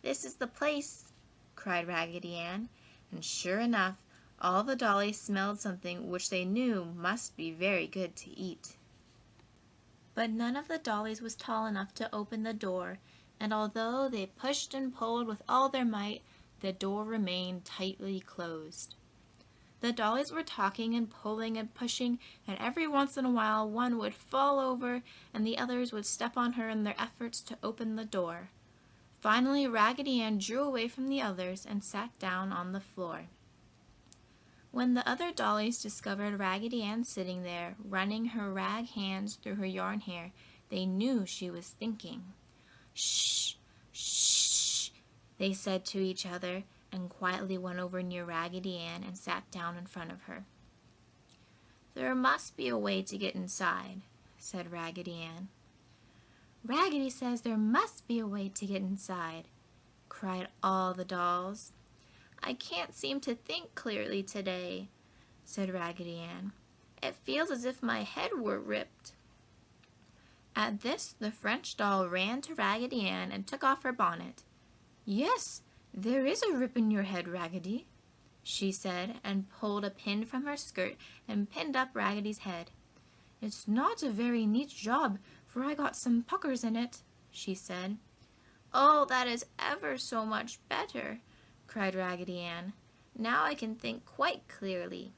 "This is the place!" cried Raggedy Ann, and sure enough, all the dollies smelled something which they knew must be very good to eat. But none of the dollies was tall enough to open the door, and although they pushed and pulled with all their might, the door remained tightly closed. The dollies were talking and pulling and pushing, and every once in a while one would fall over and the others would step on her in their efforts to open the door. Finally, Raggedy Ann drew away from the others and sat down on the floor. When the other dollies discovered Raggedy Ann sitting there, running her rag hands through her yarn hair, they knew she was thinking. "Shh! Shh!" they said to each other, and quietly went over near Raggedy Ann and sat down in front of her. "There must be a way to get inside," said Raggedy Ann. "Raggedy says there must be a way to get inside," cried all the dolls. "I can't seem to think clearly today," said Raggedy Ann. "It feels as if my head were ripped." At this, the French doll ran to Raggedy Ann and took off her bonnet. "Yes, there is a rip in your head, Raggedy," she said, and pulled a pin from her skirt and pinned up Raggedy's head. "It's not a very neat job, for I got some puckers in it," she said. "Oh, that is ever so much better," cried Raggedy Ann. "Now I can think quite clearly."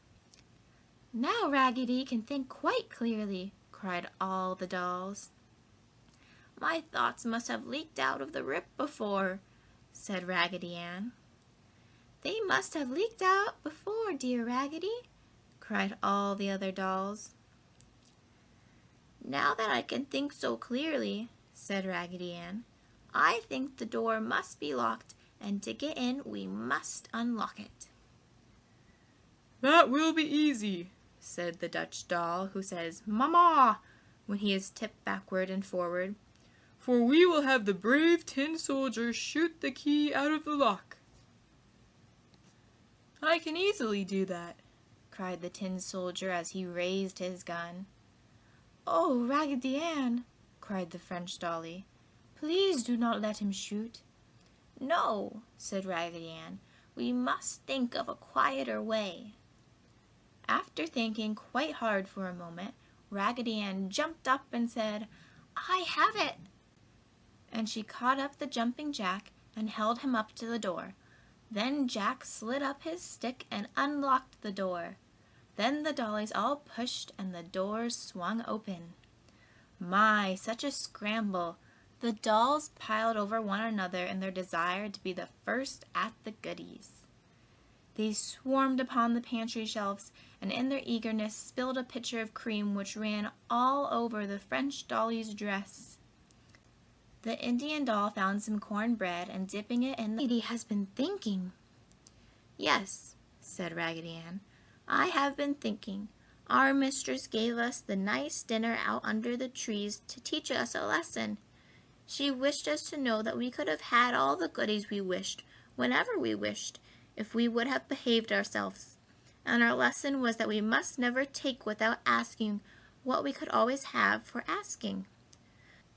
"Now Raggedy can think quite clearly," cried all the dolls. "My thoughts must have leaked out of the rip before," said Raggedy Ann. "They must have leaked out before, dear Raggedy," cried all the other dolls. "Now that I can think so clearly," said Raggedy Ann, "I think the door must be locked, and to get in we must unlock it." "That will be easy," said the Dutch doll, who says "Mama" when he is tipped backward and forward, "for we will have the brave tin soldier shoot the key out of the lock." "I can easily do that," cried the tin soldier as he raised his gun. "Oh, Raggedy Ann," cried the French dolly, "please do not let him shoot." "No," said Raggedy Ann, "we must think of a quieter way." After thinking quite hard for a moment, Raggedy Ann jumped up and said, "I have it!" And she caught up the jumping jack and held him up to the door. Then Jack slid up his stick and unlocked the door. Then the dollies all pushed and the doors swung open. My, such a scramble! The dolls piled over one another in their desire to be the first at the goodies. They swarmed upon the pantry shelves and in their eagerness spilled a pitcher of cream which ran all over the French dolly's dress. The Indian doll found some cornbread and dipping it in the "Raggedy has been thinking." "Yes," said Raggedy Ann, "I have been thinking. Our mistress gave us the nice dinner out under the trees to teach us a lesson. She wished us to know that we could have had all the goodies we wished, whenever we wished, if we would have behaved ourselves. And our lesson was that we must never take without asking what we could always have for asking.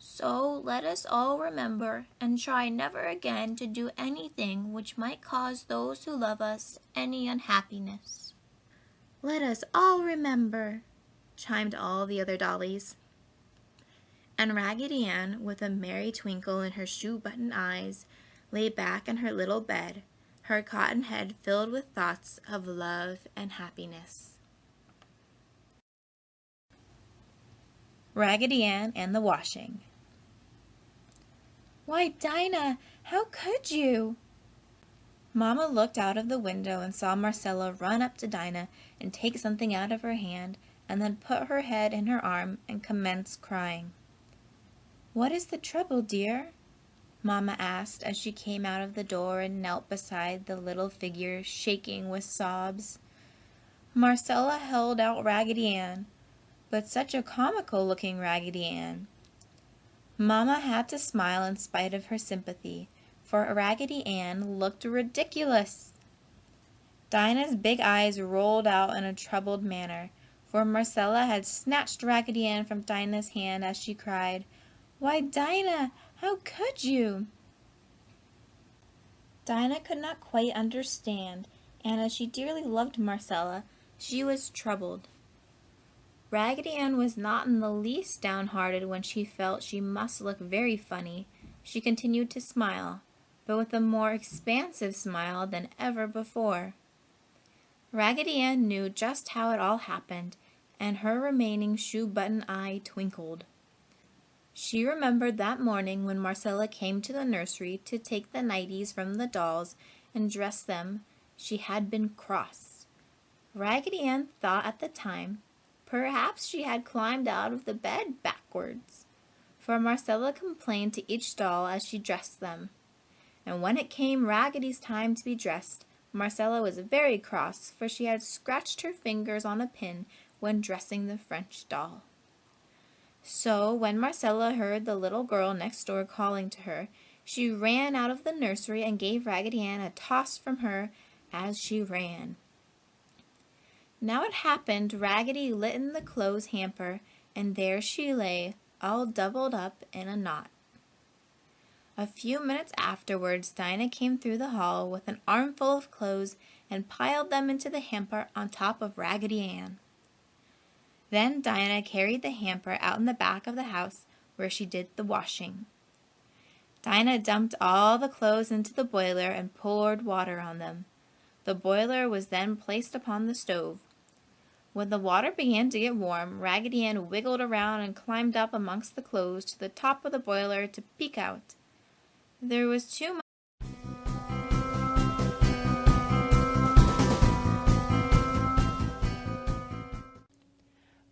So let us all remember and try never again to do anything which might cause those who love us any unhappiness." "Let us all remember," chimed all the other dollies. And Raggedy Ann, with a merry twinkle in her shoe-button eyes, lay back in her little bed, her cotton head filled with thoughts of love and happiness. Raggedy Ann and the Washing. "Why, Dinah, how could you?" Mama looked out of the window and saw Marcella run up to Dinah and take something out of her hand and then put her head in her arm and commence crying. "What is the trouble, dear?" Mama asked as she came out of the door and knelt beside the little figure shaking with sobs. Marcella held out Raggedy Ann, but such a comical-looking Raggedy Ann. Mama had to smile in spite of her sympathy, for Raggedy Ann looked ridiculous. Dinah's big eyes rolled out in a troubled manner, for Marcella had snatched Raggedy Ann from Dinah's hand as she cried, "Why, Dinah, how could you?" Dinah could not quite understand, and as she dearly loved Marcella, she was troubled. Raggedy Ann was not in the least downhearted when she felt she must look very funny. She continued to smile, but with a more expansive smile than ever before. Raggedy Ann knew just how it all happened, and her remaining shoe-button eye twinkled. She remembered that morning when Marcella came to the nursery to take the nighties from the dolls and dress them. She had been cross. Raggedy Ann thought at the time, perhaps she had climbed out of the bed backwards, for Marcella complained to each doll as she dressed them. And when it came Raggedy's time to be dressed, Marcella was very cross, for she had scratched her fingers on a pin when dressing the French doll. So when Marcella heard the little girl next door calling to her, she ran out of the nursery and gave Raggedy Ann a toss from her as she ran. Now it happened Raggedy lit in the clothes hamper, and there she lay, all doubled up in a knot. A few minutes afterwards, Dinah came through the hall with an armful of clothes and piled them into the hamper on top of Raggedy Ann. Then Dinah carried the hamper out in the back of the house where she did the washing. Dinah dumped all the clothes into the boiler and poured water on them. The boiler was then placed upon the stove. When the water began to get warm, Raggedy Ann wiggled around and climbed up amongst the clothes to the top of the boiler to peek out. There was too much.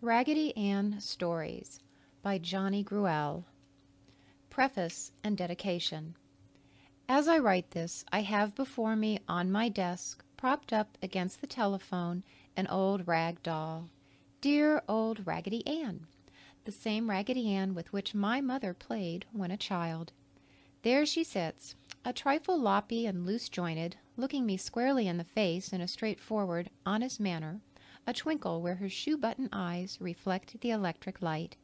Raggedy Ann Stories by Johnny Gruelle. Preface and Dedication. As I write this, I have before me on my desk, propped up against the telephone, an old rag doll. Dear old Raggedy Ann, the same Raggedy Ann with which my mother played when a child. There she sits, a trifle loppy and loose-jointed, looking me squarely in the face in a straightforward, honest manner, a twinkle where her shoe-button eyes reflect the electric light.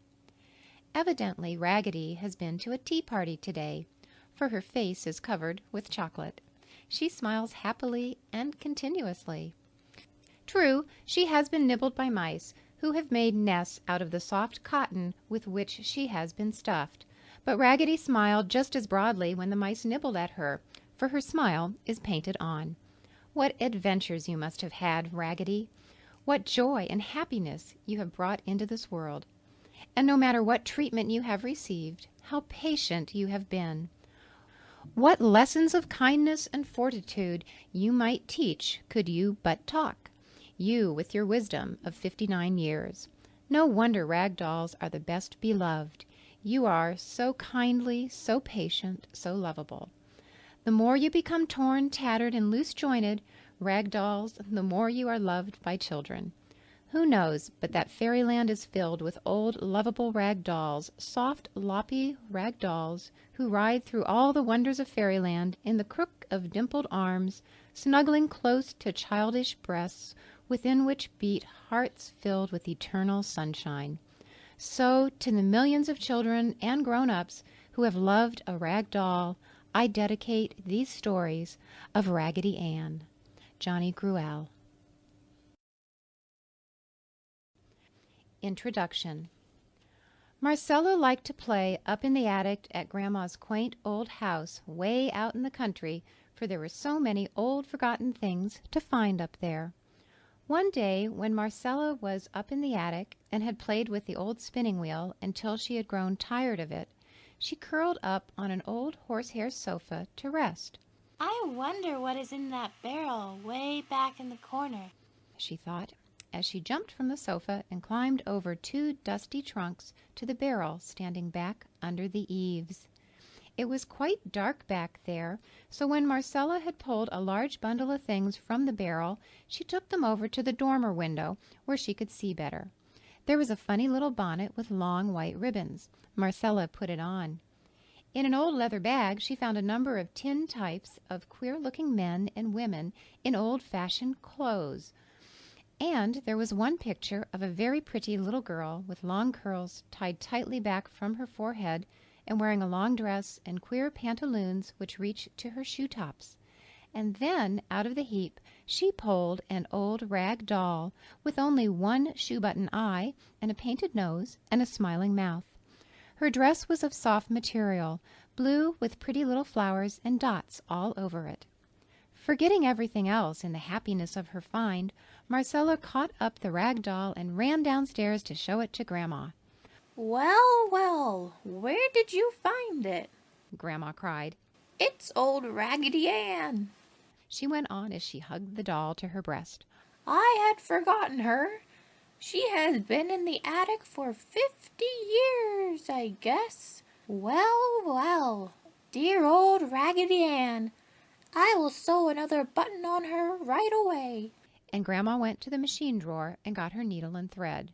Evidently Raggedy has been to a tea party today, for her face is covered with chocolate. She smiles happily and continuously. True, she has been nibbled by mice, who have made nests out of the soft cotton with which she has been stuffed, but Raggedy smiled just as broadly when the mice nibbled at her, for her smile is painted on. What adventures you must have had, Raggedy! What joy and happiness you have brought into this world! And no matter what treatment you have received, how patient you have been! What lessons of kindness and fortitude you might teach could you but talk, you with your wisdom of 59 years. No wonder rag dolls are the best beloved. You are so kindly, so patient, so lovable. The more you become torn, tattered, and loose-jointed, rag dolls, the more you are loved by children. Who knows but that fairyland is filled with old, lovable rag dolls, soft, loppy rag dolls, who ride through all the wonders of fairyland in the crook of dimpled arms, snuggling close to childish breasts, within which beat hearts filled with eternal sunshine. So, to the millions of children and grown-ups who have loved a rag doll, I dedicate these stories of Raggedy Ann. Johnny Gruelle. Introduction. Marcella liked to play up in the attic at Grandma's quaint old house way out in the country, for there were so many old forgotten things to find up there. One day, when Marcella was up in the attic and had played with the old spinning wheel until she had grown tired of it, she curled up on an old horsehair sofa to rest. I wonder what is in that barrel way back in the corner, she thought, as she jumped from the sofa and climbed over 2 dusty trunks to the barrel standing back under the eaves. It was quite dark back there, so when Marcella had pulled a large bundle of things from the barrel, she took them over to the dormer window where she could see better. There was a funny little bonnet with long white ribbons. Marcella put it on. In an old leather bag she found a number of tin types of queer-looking men and women in old-fashioned clothes. And there was one picture of a very pretty little girl with long curls tied tightly back from her forehead and wearing a long dress and queer pantaloons which reached to her shoe tops. And then, out of the heap, she pulled an old rag doll with only one shoe-button eye and a painted nose and a smiling mouth. Her dress was of soft material, blue with pretty little flowers and dots all over it. Forgetting everything else in the happiness of her find, Marcella caught up the rag doll and ran downstairs to show it to Grandma. Well, well, where did you find it? Grandma cried. It's old Raggedy Ann, she went on as she hugged the doll to her breast. I had forgotten her. She has been in the attic for 50 years, I guess. Well, well, dear old Raggedy Ann, I will sew another button on her right away. And Grandma went to the machine drawer and got her needle and thread.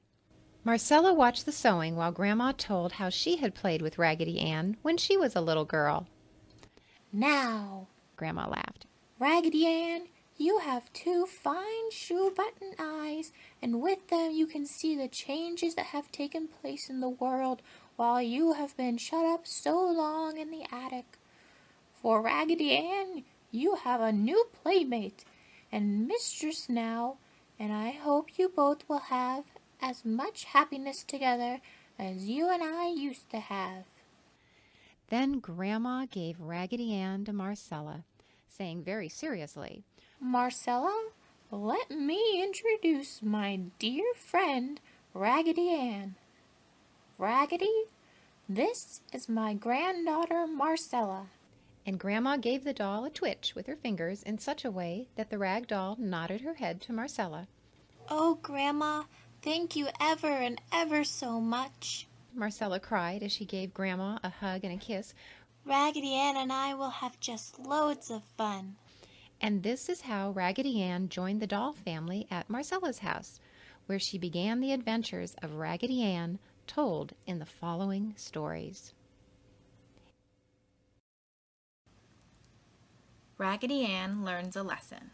Marcella watched the sewing while Grandma told how she had played with Raggedy Ann when she was a little girl. Now, Grandma laughed, Raggedy Ann, you have 2 fine shoe-button eyes, and with them you can see the changes that have taken place in the world while you have been shut up so long in the attic. For Raggedy Ann, you have a new playmate and mistress now, and I hope you both will have as much happiness together as you and I used to have." Then Grandma gave Raggedy Ann to Marcella, saying very seriously, "Marcella, let me introduce my dear friend, Raggedy Ann. Raggedy, this is my granddaughter, Marcella." and Grandma gave the doll a twitch with her fingers in such a way that the rag doll nodded her head to Marcella. "Oh, Grandma, thank you ever and ever so much." Marcella cried as she gave Grandma a hug and a kiss. "Raggedy Ann and I will have just loads of fun." And this is how Raggedy Ann joined the doll family at Marcella's house, where she began the adventures of Raggedy Ann, told in the following stories. Raggedy Ann learns a lesson.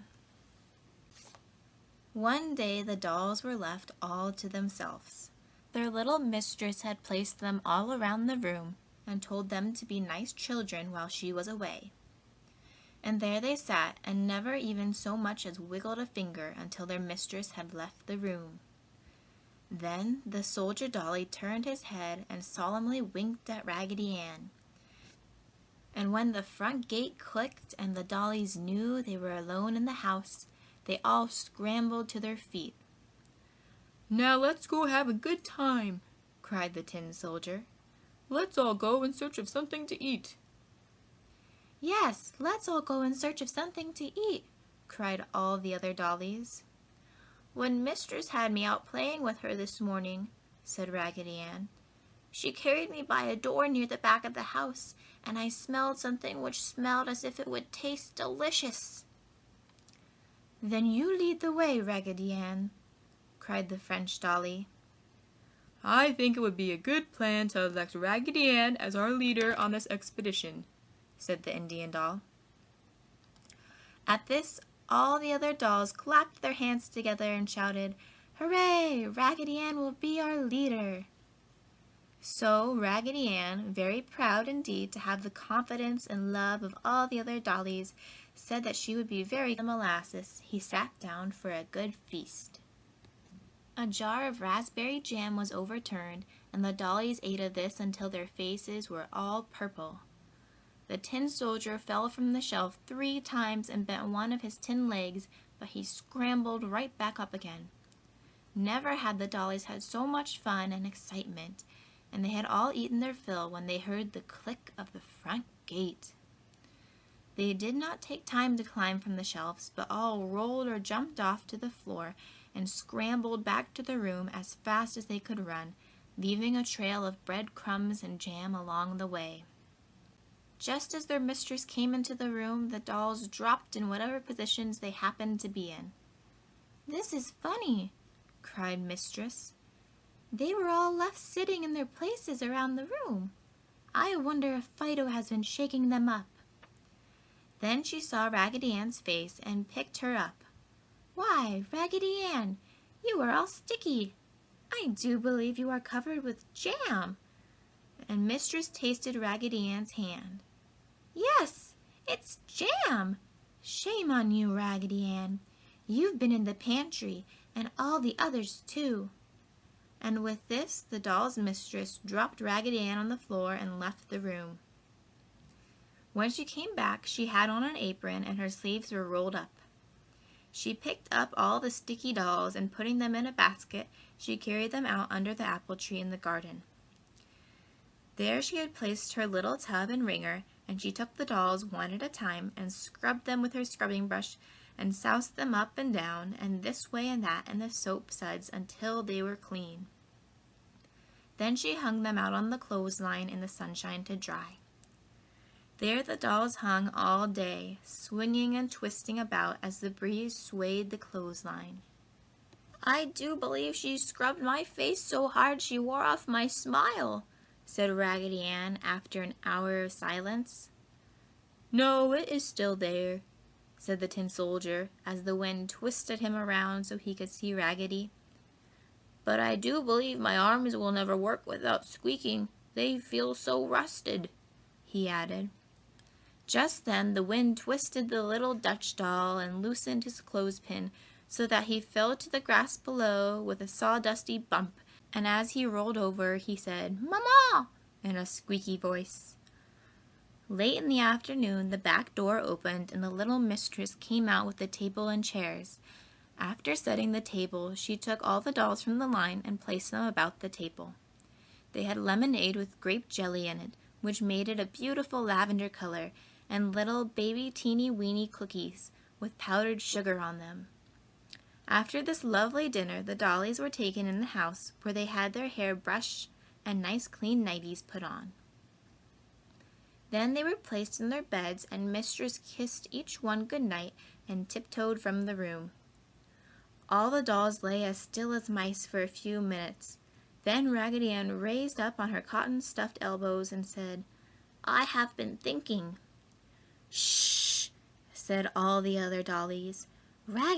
One day the dolls were left all to themselves. Their little mistress had placed them all around the room and told them to be nice children while she was away. And there they sat and never even so much as wiggled a finger until their mistress had left the room. Then the soldier dolly turned his head and solemnly winked at Raggedy Ann. And when the front gate clicked and the dollies knew they were alone in the house, they all scrambled to their feet. "Now let's go have a good time," cried the tin soldier. "Let's all go in search of something to eat." "Yes, let's all go in search of something to eat," cried all the other dollies. "When Mistress had me out playing with her this morning," said Raggedy Ann, "she carried me by a door near the back of the house, and I smelled something which smelled as if it would taste delicious." "Then you lead the way, Raggedy Ann," cried the French dolly. "I think it would be a good plan to elect Raggedy Ann as our leader on this expedition," said the Indian doll. At this, all the other dolls clapped their hands together and shouted, "Hooray! Raggedy Ann will be our leader!" So Raggedy Ann, very proud indeed to have the confidence and love of all the other dollies, said that she would be very molasses. He sat down for a good feast. A jar of raspberry jam was overturned, and the dollies ate of this until their faces were all purple. The tin soldier fell from the shelf 3 times and bent one of his tin legs, but he scrambled right back up again. Never had the dollies had so much fun and excitement, and they had all eaten their fill when they heard the click of the front gate. They did not take time to climb from the shelves, but all rolled or jumped off to the floor and scrambled back to the room as fast as they could run, leaving a trail of breadcrumbs and jam along the way. Just as their mistress came into the room, the dolls dropped in whatever positions they happened to be in. "This is funny," cried Mistress. "They were all left sitting in their places around the room. I wonder if Fido has been shaking them up." Then she saw Raggedy Ann's face and picked her up. "Why, Raggedy Ann, you are all sticky. I do believe you are covered with jam." And Mistress tasted Raggedy Ann's hand. "Yes, it's jam! Shame on you, Raggedy Ann. You've been in the pantry, and all the others too." And with this, the doll's mistress dropped Raggedy Ann on the floor and left the room. When she came back, she had on an apron and her sleeves were rolled up. She picked up all the sticky dolls and putting them in a basket, she carried them out under the apple tree in the garden. There she had placed her little tub and wringer, and she took the dolls one at a time and scrubbed them with her scrubbing brush and soused them up and down and this way and that in the soap suds until they were clean. Then she hung them out on the clothesline in the sunshine to dry. There the dolls hung all day, swinging and twisting about as the breeze swayed the clothesline. "I do believe she scrubbed my face so hard she wore off my smile," said Raggedy Ann after an hour of silence. "No, it is still there," said the tin soldier as the wind twisted him around so he could see Raggedy. "But I do believe my arms will never work without squeaking. They feel so rusted," he added. Just then the wind twisted the little Dutch doll and loosened his clothespin so that he fell to the grass below with a sawdusty bump, and as he rolled over he said, "Mama!" in a squeaky voice. Late in the afternoon the back door opened and the little mistress came out with a table and chairs. After setting the table, she took all the dolls from the line and placed them about the table. They had lemonade with grape jelly in it, which made it a beautiful lavender color, and little baby teeny weeny cookies with powdered sugar on them. After this lovely dinner, the dollies were taken in the house, where they had their hair brushed and nice clean nighties put on. Then they were placed in their beds, and Mistress kissed each one good night and tiptoed from the room. All the dolls lay as still as mice for a few minutes. Then Raggedy Ann raised up on her cotton-stuffed elbows and said, "I have been thinking." "Shh!" said all the other dollies. "Raggedy